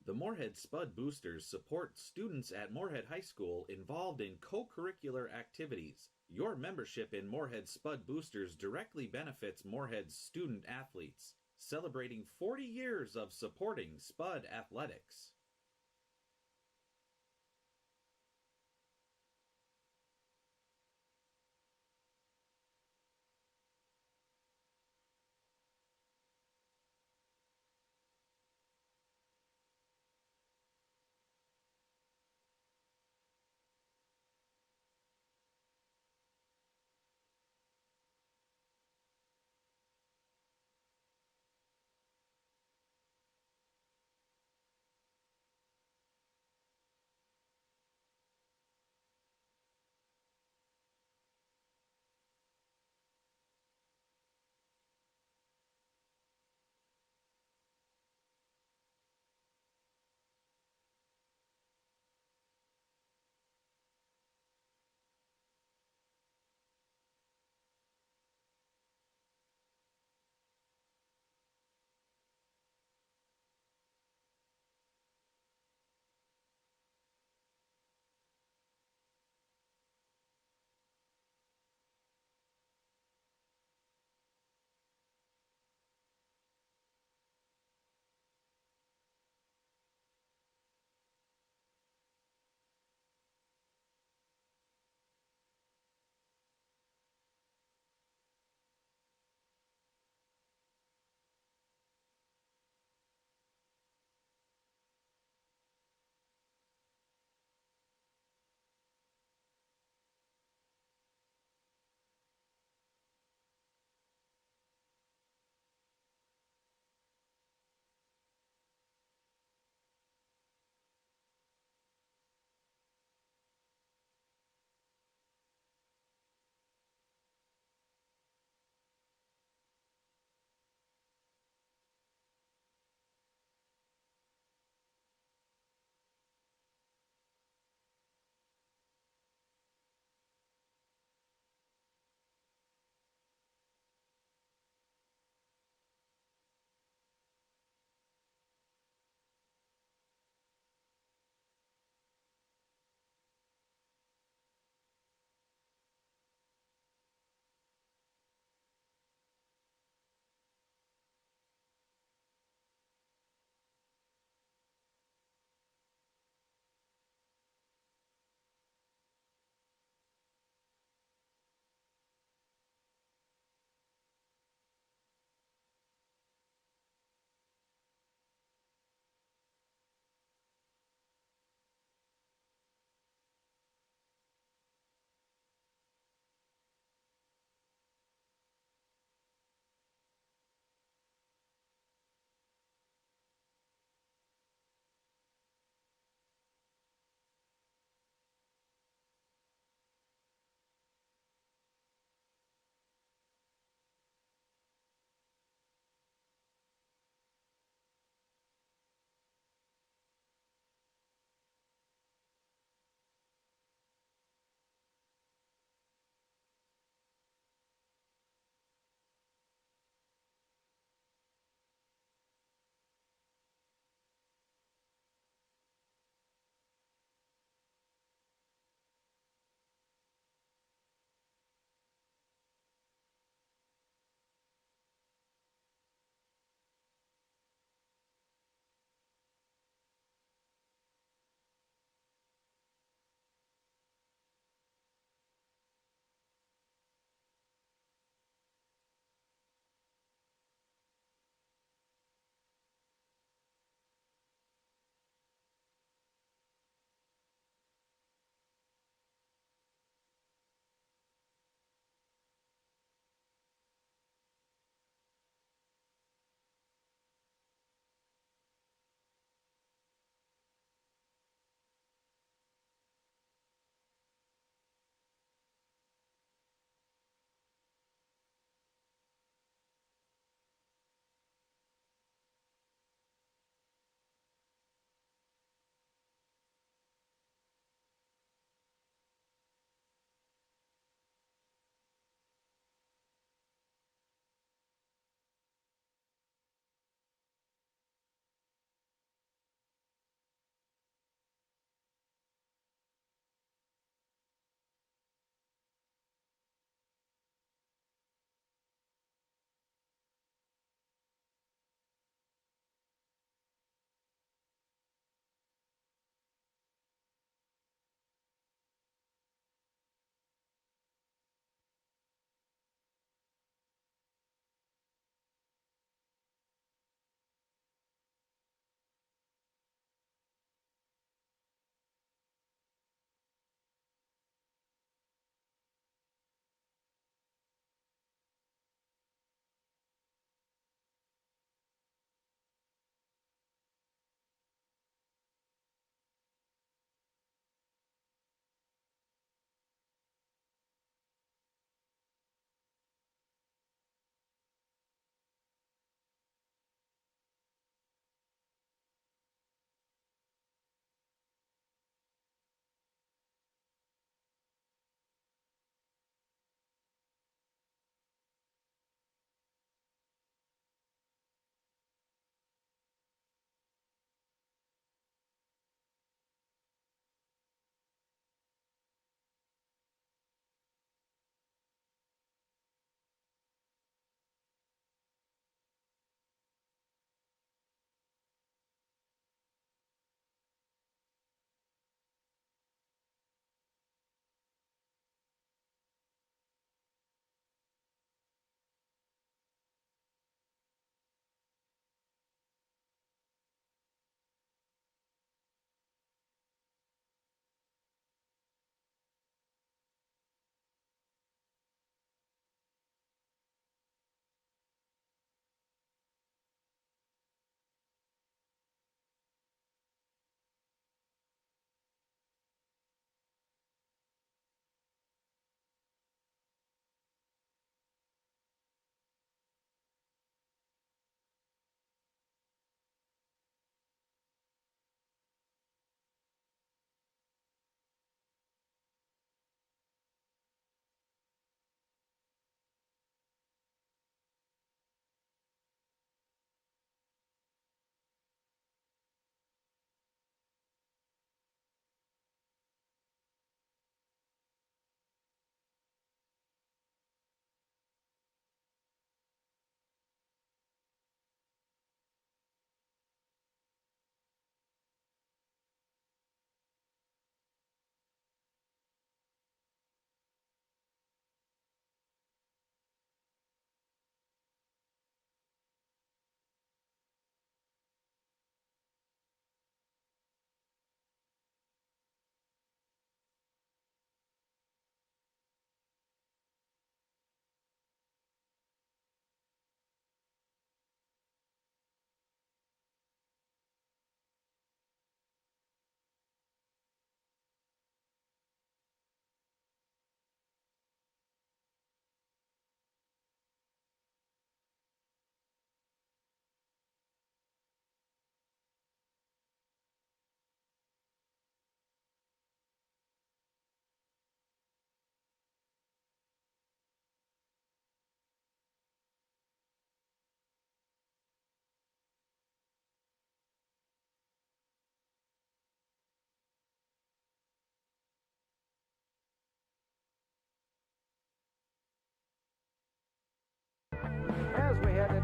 The Moorhead Spud Boosters support students at Moorhead High School involved in co-curricular activities. Your membership in Moorhead Spud Boosters directly benefits Moorhead's student athletes, celebrating 40 years of supporting Spud athletics.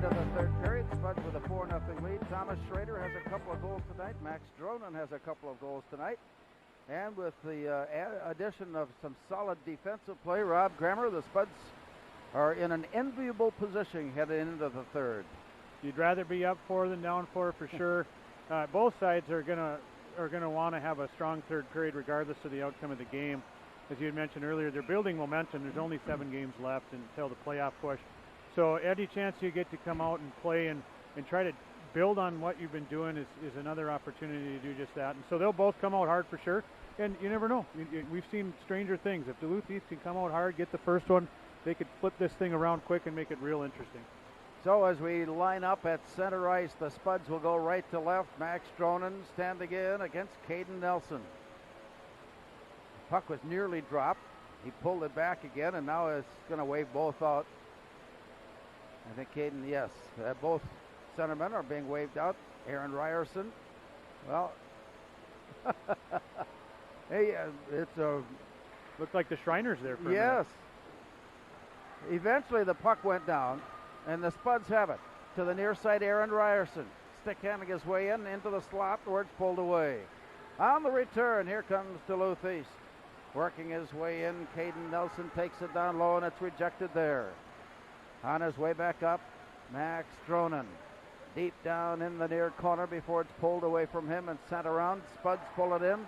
into the third period. Spuds with a 4-0 lead. Thomas Schrader has a couple of goals tonight. Max Dronen has a couple of goals tonight. And with the addition of some solid defensive play, Rob Grammer, the Spuds are in an enviable position headed into the third. You'd rather be up 4 than down 4 for sure. Both sides are gonna want to have a strong third period regardless of the outcome of the game. As you had mentioned earlier, they're building momentum. There's only 7 games left until the playoff push. So any chance you get to come out and play and try to build on what you've been doing is another opportunity to do just that. And so they'll both come out hard for sure. And you never know. We've seen stranger things. If Duluth East can come out hard, get the first one, they could flip this thing around quick and make it real interesting. So as we line up at center ice, the Spuds will go right to left. Max Dronen standing in against Caden Nelson. Puck was nearly dropped. He pulled it back again, and now is going to wave both out. I think Caden, yes. Both centermen are being waved out. Aaron Ryerson. Well, hey, it's a... Looked like the Shriners there for a minute. Yes. Eventually the puck went down, and the Spuds have it. To the near side, Aaron Ryerson. Stick handing his way in, into the slot, where it's pulled away. On the return, here comes Duluth East. Working his way in, Caden Nelson takes it down low, and it's rejected there. On his way back up, Max Dronen. Deep down in the near corner before it's pulled away from him and sent around. Spuds pull it in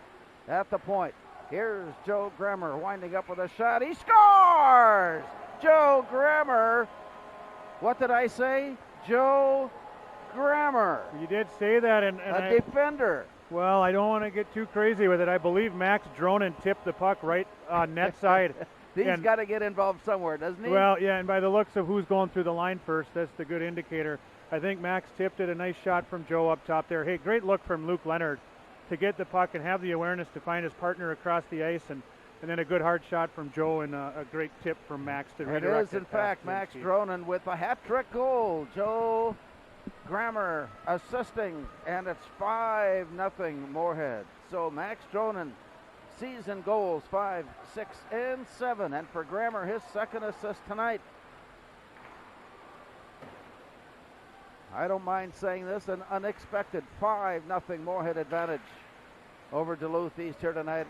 at the point. Here's Joe Grammer winding up with a shot. He scores! Joe Grammer. What did I say? Joe Grammer. You did say that. And a defender. Well, I don't want to get too crazy with it. I believe Max Dronen tipped the puck right on net side. He's got to get involved somewhere, doesn't he? Well, yeah, and by the looks of who's going through the line first, that's the good indicator. I think Max tipped it. A nice shot from Joe up top there. Hey, great look from Luke Leonard to get the puck and have the awareness to find his partner across the ice, and then a good hard shot from Joe and a great tip from Max to redirect it. Is, in fact, Max Dronen with a hat-trick goal. Joe Grammer assisting, and it's 5-0 Moorhead. So Max Dronen, season goals 5, 6, and 7, and for Grammer, his second assist tonight. I don't mind saying this, an unexpected 5-0 Moorhead advantage over Duluth East here tonight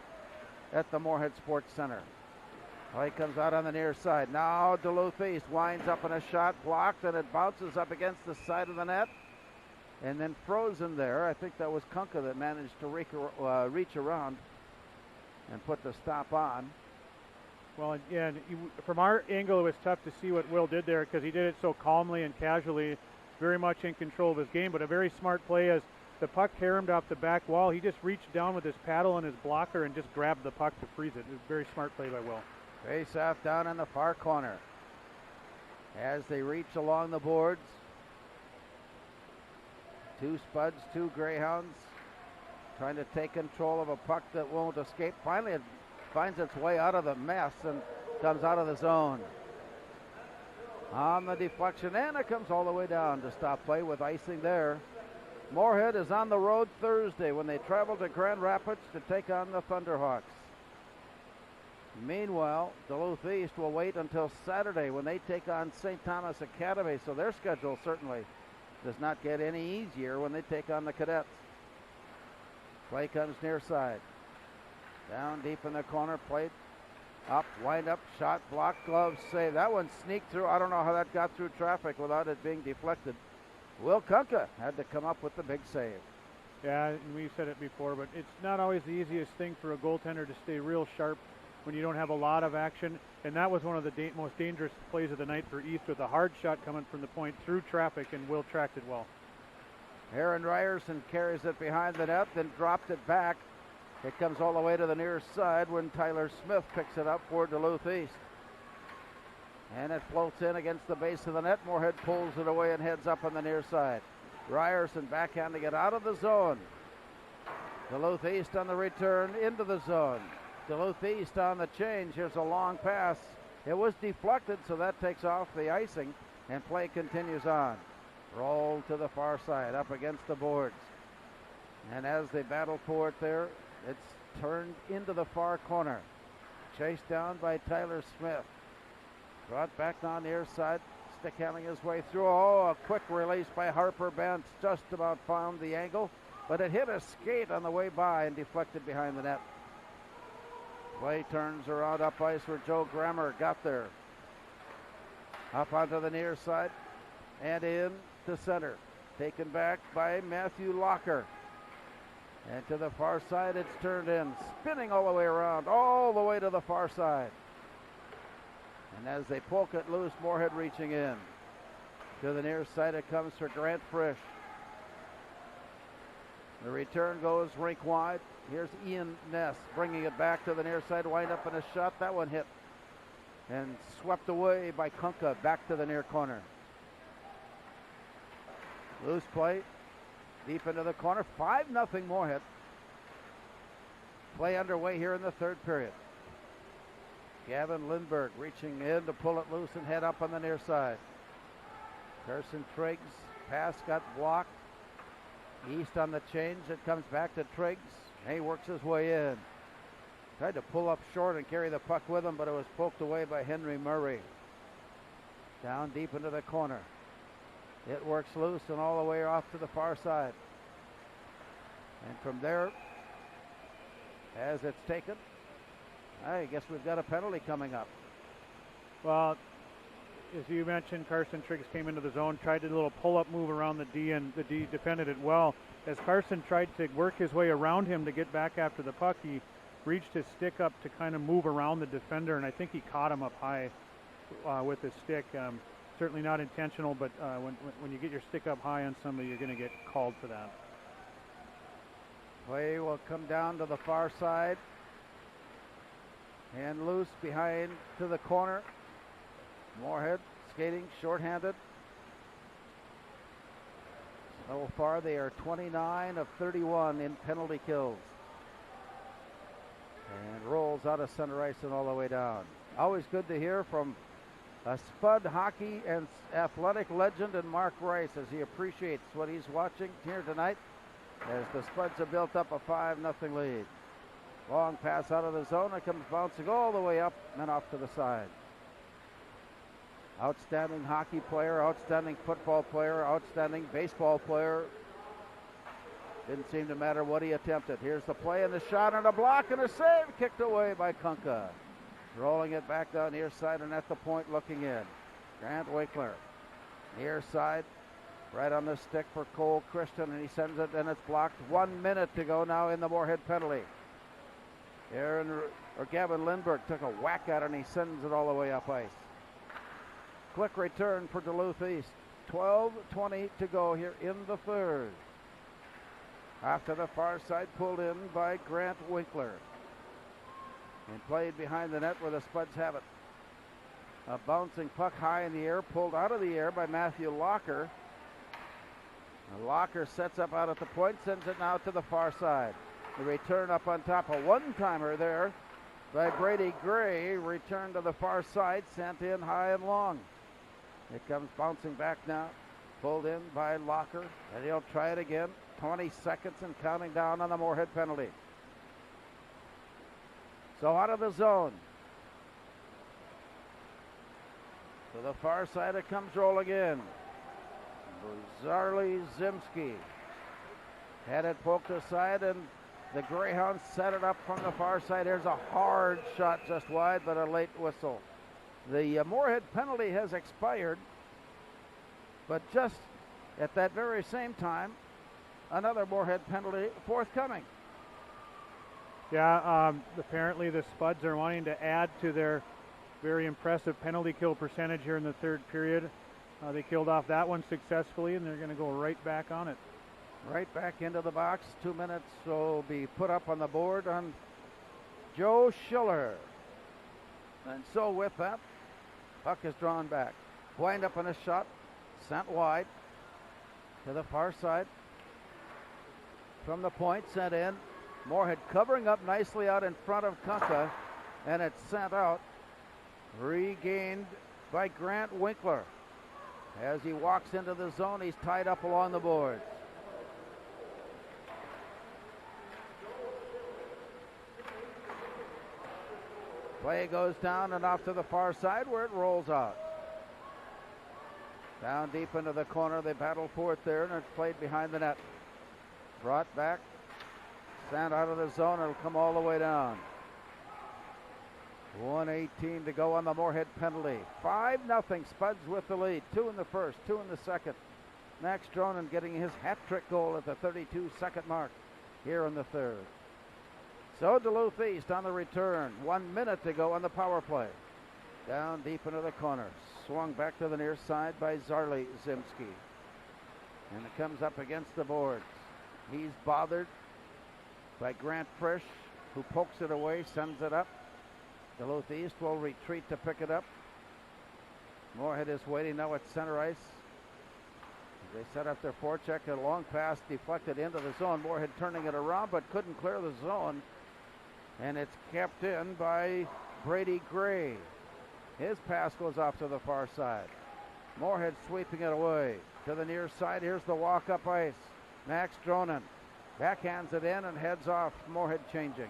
at the Moorhead Sports Center. Play comes out on the near side. Now Duluth East winds up in a shot, blocked, and it bounces up against the side of the net. And then frozen there. I think that was Kunka that managed to reach around and put the stop on. Well, yeah, from our angle, it was tough to see what Will did there because he did it so calmly and casually, very much in control of his game, but a very smart play as the puck caromed off the back wall. He just reached down with his paddle and his blocker and just grabbed the puck to freeze it. It was a very smart play by Will. Face off down in the far corner. As they reach along the boards, 2 Spuds, 2 Greyhounds, trying to take control of a puck that won't escape. Finally, it finds its way out of the mess and comes out of the zone. On the deflection, and it comes all the way down to stop play with icing there. Moorhead is on the road Thursday when they travel to Grand Rapids to take on the Thunderhawks. Meanwhile, Duluth East will wait until Saturday when they take on St. Thomas Academy, so their schedule certainly does not get any easier when they take on the Cadets. Play comes near side. Down deep in the corner, played up, wind up, shot, block, glove, save. That one sneaked through. I don't know how that got through traffic without it being deflected. Will Kunka had to come up with the big save. Yeah, and we've said it before, but it's not always the easiest thing for a goaltender to stay real sharp when you don't have a lot of action. And that was one of the most dangerous plays of the night for East with a hard shot coming from the point through traffic, and Will tracked it well. Aaron Ryerson carries it behind the net, then dropped it back. It comes all the way to the near side when Tyler Smith picks it up for Duluth East. And it floats in against the base of the net. Moorhead pulls it away and heads up on the near side. Ryerson backhanding it out of the zone. Duluth East on the return into the zone. Duluth East on the change. Here's a long pass. It was deflected, so that takes off the icing, and play continues on. Roll to the far side, up against the boards. And as they battle for it there, it's turned into the far corner. Chased down by Tyler Smith. Brought back on the near side. stick handling his way through. Oh, a quick release by Harper Bent. Just about found the angle, but it hit a skate on the way by and deflected behind the net. Play turns around up ice where Joe Grammer got there. Up onto the near side and in to center. Taken back by Matthew Locker. And to the far side, it's turned in. Spinning all the way around, all the way to the far side. And as they poke it loose, Moorhead reaching in. To the near side, it comes for Grant Frisch. The return goes rink wide. Here's Ian Ness bringing it back to the near side. Wind up in a shot. That one hit and swept away by Kunka back to the near corner. Loose play deep into the corner. 5-0 Moorhead. Play underway here in the third period. Gavin Lindberg reaching in to pull it loose and head up on the near side. Carson Triggs pass got blocked. East on the change. It comes back to Triggs. He works his way in. Tried to pull up short and carry the puck with him, but it was poked away by Henry Murray. Down deep into the corner. It works loose and all the way off to the far side. And from there, as it's taken, I guess we've got a penalty coming up. Well, as you mentioned, Carson Triggs came into the zone, tried a little pull-up move around the D, and the D defended it well. As Carson tried to work his way around him to get back after the puck, he reached his stick up to kind of move around the defender, and I think he caught him up high with his stick. Certainly not intentional, but when you get your stick up high on somebody, you're going to get called for that. Play will come down to the far side and loose behind to the corner. Moorhead skating shorthanded. So far they are 29 of 31 in penalty kills. And rolls out of center ice and all the way down. Always good to hear from a Spud hockey and athletic legend in Mark Rice as he appreciates what he's watching here tonight as the Spuds have built up a 5-0 lead. Long pass out of the zone. It comes bouncing all the way up and off to the side. Outstanding hockey player, outstanding football player, outstanding baseball player. Didn't seem to matter what he attempted. Here's the play and the shot and a block and a save kicked away by Kunka. Rolling it back down near side and at the point looking in. Grant Winkler. Near side. Right on the stick for Cole Christian and he sends it and it's blocked. 1 minute to go now in the Moorhead penalty. Gavin Lindberg took a whack at it and he sends it all the way up ice. Quick return for Duluth East. 12:20 to go here in the third. After the far side pulled in by Grant Winkler. And played behind the net where the Spuds have it. A bouncing puck high in the air, pulled out of the air by Matthew Locker. Locker sets up out at the point, sends it now to the far side. The return up on top, a one-timer there by Brady Gray. Return to the far side, sent in high and long. It comes bouncing back now, pulled in by Locker, and he'll try it again. 20 seconds and counting down on the Moorhead penalty. So out of the zone. To the far side it comes rolling in. Zarly Zimski had it poked aside and the Greyhounds set it up from the far side. Here's a hard shot just wide, but a late whistle. The Moorhead penalty has expired, but just at that very same time, another Moorhead penalty forthcoming. Yeah, apparently the Spuds are wanting to add to their very impressive penalty kill percentage here in the third period. They killed off that one successfully, and they're going to go right back on it. Right back into the box. 2 minutes will be put up on the board on Joe Schiller. And so with that, puck is drawn back. Wind up on a shot, sent wide to the far side. From the point, sent in. Moorhead covering up nicely out in front of Kunka, and it's sent out. Regained by Grant Winkler. As he walks into the zone, he's tied up along the boards. Play goes down and off to the far side where it rolls out. Down deep into the corner, they battle for it there, and it's played behind the net. Brought back, sent out of the zone, it'll come all the way down. 1:18 to go on the Moorhead penalty. 5-0, Spuds with the lead. 2 in the first, 2 in the second. Max Dronen getting his hat-trick goal at the 32-second mark here in the third. So Duluth East on the return. 1 minute to go on the power play. Down deep into the corner. Swung back to the near side by Zarley Zimski. And it comes up against the boards. He's bothered by Grant Frisch, who pokes it away, sends it up. Duluth East will retreat to pick it up. Moorhead is waiting now at center ice. They set up their forecheck. A long pass deflected into the zone. Moorhead turning it around but couldn't clear the zone. And it's kept in by Brady Gray. His pass goes off to the far side. Moorhead sweeping it away to the near side. Here's the walk-up ice. Max Dronen backhands it in and heads off. Moorhead changing.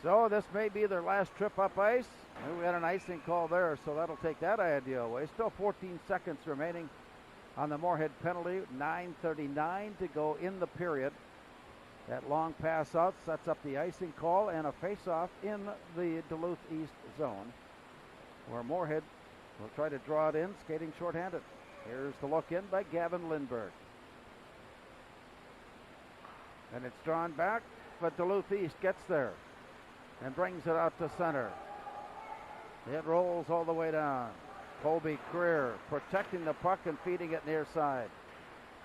So this may be their last trip up ice. We had an icing call there, so that'll take that idea away. Still 14 seconds remaining on the Moorhead penalty. 9:39 to go in the period. That long pass out sets up the icing call and a face-off in the Duluth East zone, where Moorhead will try to draw it in, skating shorthanded. Here's the look in by Gavin Lindberg. And it's drawn back, but Duluth East gets there and brings it out to center. It rolls all the way down. Colby Creer protecting the puck and feeding it near side.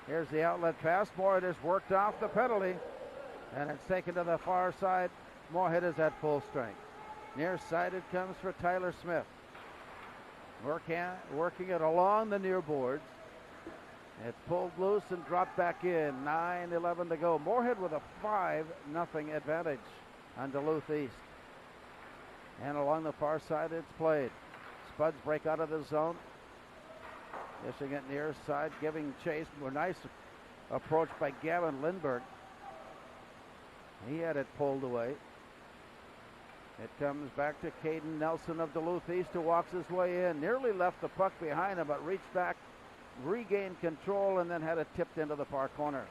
Here's the outlet pass. Moorhead has worked off the penalty, and it's taken to the far side. Moorhead is at full strength. Near side it comes for Tyler Smith. Working it along the near boards. It's pulled loose and dropped back in. 9:11 to go. Moorhead with a 5-0 advantage on Duluth East. And along the far side it's played. Spuds break out of the zone. Dishing it near side, giving chase. A nice approach by Gavin Lindberg. He had it pulled away. It comes back to Caden Nelson of Duluth East, who walks his way in. Nearly left the puck behind him, but reached back, regained control, and then had it tipped into the far corner.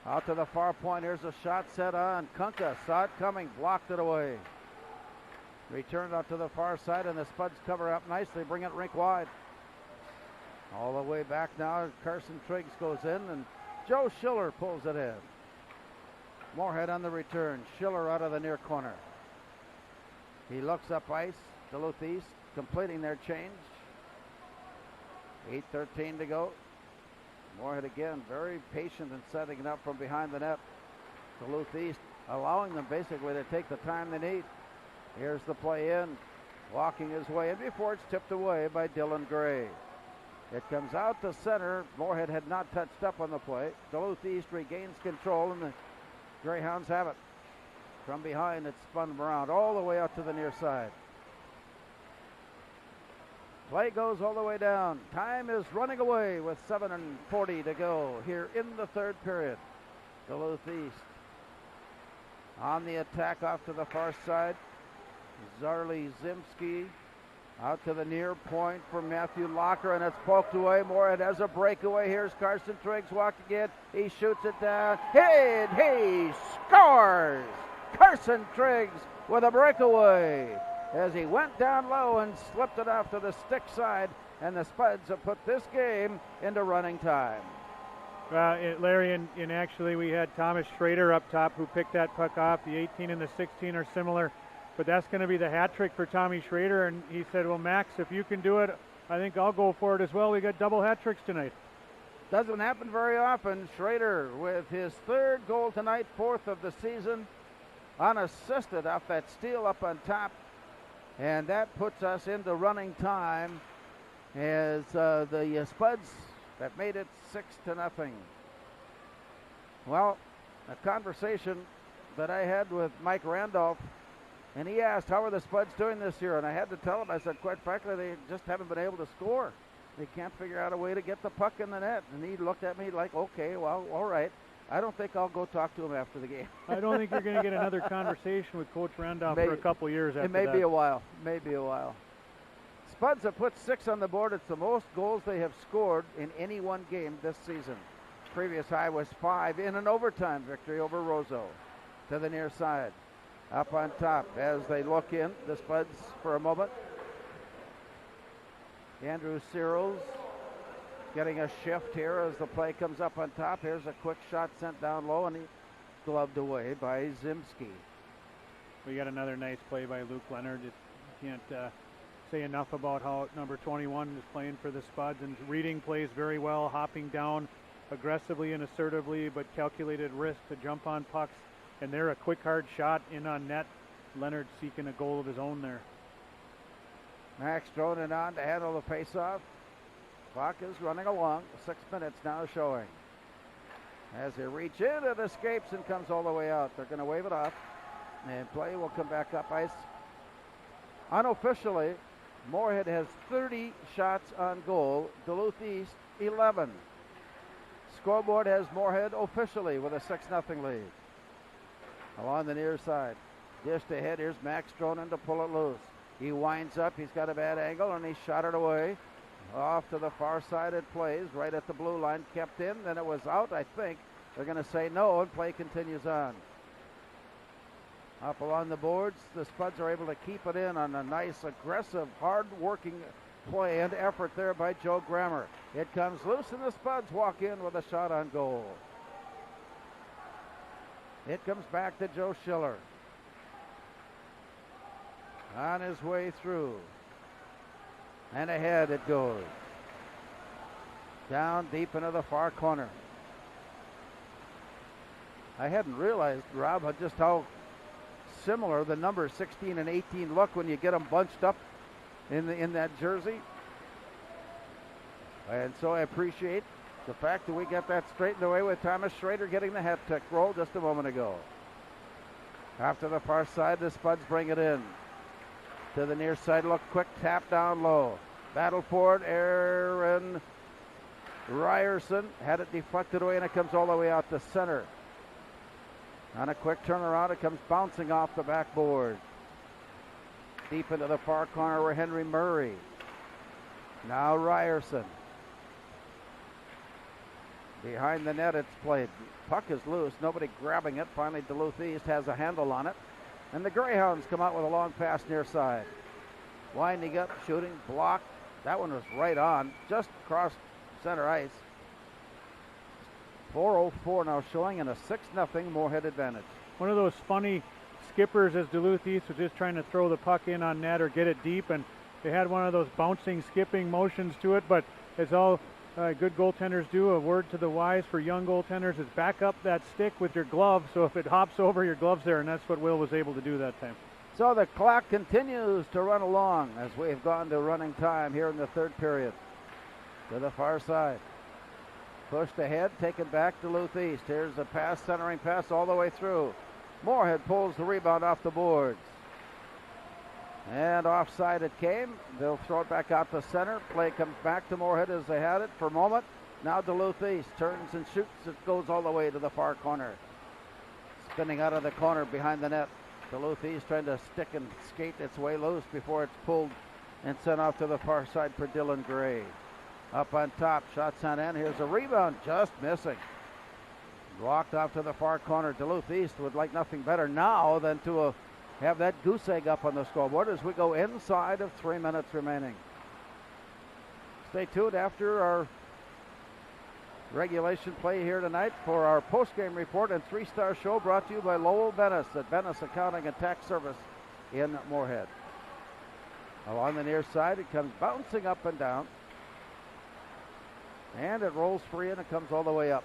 Out to the far point. Here's a shot set on. Kunka saw it coming, blocked it away. Returned out to the far side, and the Spuds cover up nicely, bring it rink wide. All the way back now, Carson Triggs goes in, and Joe Schiller pulls it in. Moorhead on the return. Schiller out of the near corner. He looks up ice. Duluth East completing their change. 8:13 to go. Moorhead again very patient in setting it up from behind the net. Duluth East allowing them basically to take the time they need. Here's the play in. Walking his way in before it's tipped away by Dylan Gray. It comes out to center. Moorhead had not touched up on the play. Duluth East regains control, and the Greyhounds have it. From behind, it's spun around all the way out to the near side. Play goes all the way down. Time is running away with 7:40 to go here in the third period. Duluth East on the attack off to the far side. Zarley Zimski out to the near point for Matthew Locker, and it's poked away. Moorhead has a breakaway. Here's Carson Triggs walking in. He shoots it down. He scores! Carson Triggs with a breakaway as he went down low and slipped it off to the stick side, and the Spuds have put this game into running time. Larry, and actually we had Thomas Schrader up top who picked that puck off. The 18 and the 16 are similar, but that's going to be the hat trick for Tommy Schrader, and he said, well, Max, if you can do it, I think I'll go for it as well. We got double hat tricks tonight. Doesn't happen very often. Schrader with his third goal tonight, fourth of the season, unassisted off that steal up on top. And that puts us into running time as the Spuds have made it 6-0. Well, a conversation that I had with Mike Randolph, and he asked, how are the Spuds doing this year? And I had to tell him, I said, quite frankly, they just haven't been able to score. They can't figure out a way to get the puck in the net. And he looked at me like, okay, well, all right. I don't think I'll go talk to him after the game. I don't think you're going to get another conversation with Coach Randolph for a couple years after that. It may be a while. Maybe a while. Spuds have put 6 on the board. It's the most goals they have scored in any one game this season. Previous high was 5 in an overtime victory over Roseau. To the near side. Up on top as they look in, the Spuds for a moment. Andrew Searles getting a shift here as the play comes up on top. Here's a quick shot sent down low, and he gloved away by Zimski. We got another nice play by Luke Leonard. You can't say enough about how number 21 is playing for the Spuds and reading plays very well, hopping down aggressively and assertively, but calculated risk to jump on pucks. And there, a quick, hard shot in on net. Leonard seeking a goal of his own there. Max throwing it on to handle the faceoff. Clock is running along. 6 minutes now showing. As they reach in, it escapes and comes all the way out. They're going to wave it off. And play will come back up ice. Unofficially, Moorhead has 30 shots on goal. Duluth East, 11. Scoreboard has Moorhead officially with a 6-0 lead. Along the near side. Dished ahead. Here's Max Stronin to pull it loose. He winds up. He's got a bad angle, and he shot it away. Off to the far side it plays. Right at the blue line. Kept in. Then it was out, I think. They're going to say no, and play continues on. Up along the boards, the Spuds are able to keep it in on a nice, aggressive, hard-working play and effort there by Joe Grammer. It comes loose, and the Spuds walk in with a shot on goal. It comes back to Joe Schiller. On his way through. And ahead it goes. Down deep into the far corner. I hadn't realized, Rob, just how similar the numbers 16 and 18 look when you get them bunched up in that jersey. And so I appreciate the fact that we got that straightened away with Thomas Schrader getting the hat trick roll just a moment ago. After the far side, the Spuds bring it in. To the near side, look, quick tap down low. Battle for it, Aaron Ryerson had it deflected away, and it comes all the way out to center. On a quick turnaround, it comes bouncing off the backboard. Deep into the far corner where Henry Murray. Now Ryerson. Behind the net it's played. Puck is loose, nobody grabbing it. Finally Duluth East has a handle on it. And the Greyhounds come out with a long pass near side. Winding up, shooting, blocked. That one was right on, just across center ice. 4:04 now showing, and a 6-0 Moorhead advantage. One of those funny skippers as Duluth East was just trying to throw the puck in on net or get it deep, and they had one of those bouncing, skipping motions to it, but as all good goaltenders do, a word to the wise for young goaltenders is back up that stick with your glove, so if it hops over, your glove's there, and that's what Will was able to do that time. So the clock continues to run along as we've gone to running time here in the third period. To the far side. Pushed ahead, taken back to Duluth East. Here's a pass, centering pass all the way through. Moorhead pulls the rebound off the boards. And offside it came. They'll throw it back out to center. Play comes back to Moorhead as they had it for a moment. Now Duluth East turns and shoots. It goes all the way to the far corner. Spinning out of the corner behind the net. Duluth East trying to stick and skate its way loose before it's pulled and sent off to the far side for Dylan Gray. Up on top, shots on end. Here's a rebound, just missing. Walked off to the far corner. Duluth East would like nothing better now than to have that goose egg up on the scoreboard as we go inside of 3 minutes remaining. Stay tuned after our regulation play here tonight for our post-game report and three-star show brought to you by Lowell Bennis at Bennis Accounting and Tax Service in Moorhead. Along the near side, it comes bouncing up and down. And it rolls free and it comes all the way up.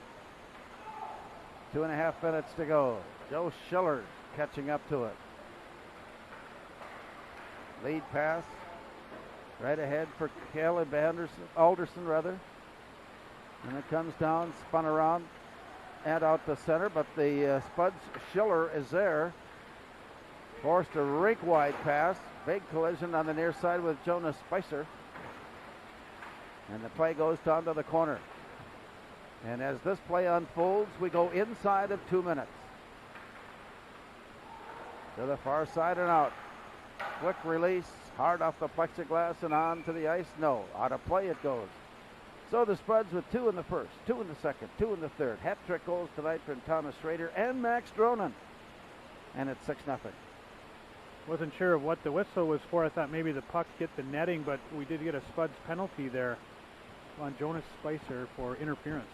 2.5 minutes to go. Joe Schiller catching up to it. Lead pass right ahead for Caleb Alderson rather. And it comes down, spun around and out the center, but the Spuds Schiller is there. Forced a rink-wide pass. Big collision on the near side with Jonas Spicer. And the play goes down to the corner. And as this play unfolds, we go inside of 2 minutes. To the far side and out. Quick release, hard off the plexiglass and on to the ice. No, out of play it goes. So the Spuds with 2 in the first, 2 in the second, 2 in the third. Hat-trick goals tonight from Thomas Schrader and Max Dronen. And it's 6-0. Wasn't sure of what the whistle was for. I thought maybe the puck hit the netting, but we did get a Spuds penalty there on Jonas Spicer for interference.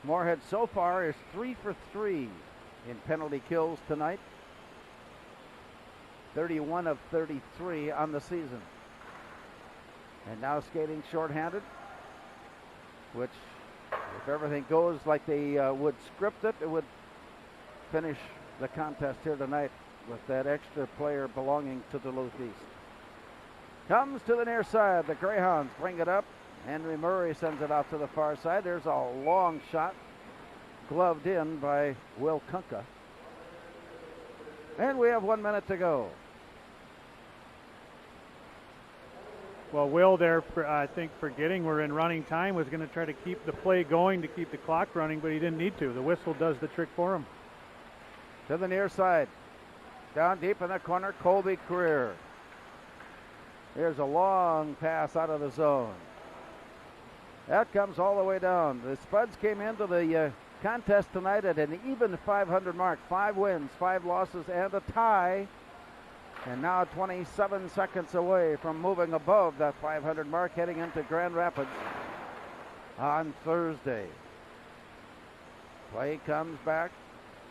Moorhead so far is 3 for 3 in penalty kills tonight. 31 of 33 on the season. And now skating shorthanded, which, if everything goes like they would script it, it would finish the contest here tonight with that extra player belonging to Duluth East. Comes to the near side. The Greyhounds bring it up. Henry Murray sends it out to the far side. There's a long shot, gloved in by Will Kunka. And we have 1 minute to go. Well, Will there, I think, forgetting we're in running time, was going to try to keep the play going to keep the clock running, but he didn't need to. The whistle does the trick for him. To the near side. Down deep in the corner, Colby Career. Here's a long pass out of the zone. That comes all the way down. The Spuds came into the contest tonight at an even 500 mark. 5 wins, 5 losses, and a tie. And now 27 seconds away from moving above that 500 mark, heading into Grand Rapids on Thursday. Play comes back.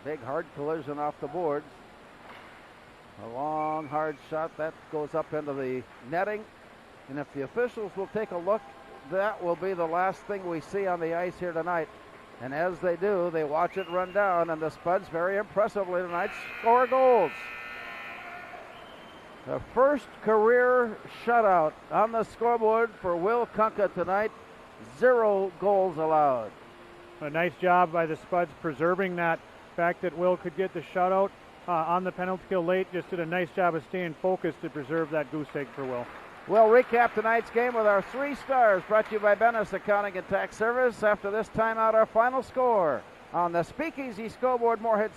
Big hard collision off the boards. A long hard shot that goes up into the netting. And if the officials will take a look, that will be the last thing we see on the ice here tonight. And as they do, they watch it run down, and the Spuds very impressively tonight score goals. The first career shutout on the scoreboard for Will Kunka tonight. 0 goals allowed. A nice job by the Spuds preserving that fact that Will could get the shutout on the penalty kill late. Just did a nice job of staying focused to preserve that goose egg for Will. We'll recap tonight's game with our 3 stars brought to you by Bennis Accounting and Tax Service. After this timeout, our final score on the Speakeasy scoreboard, Moorhead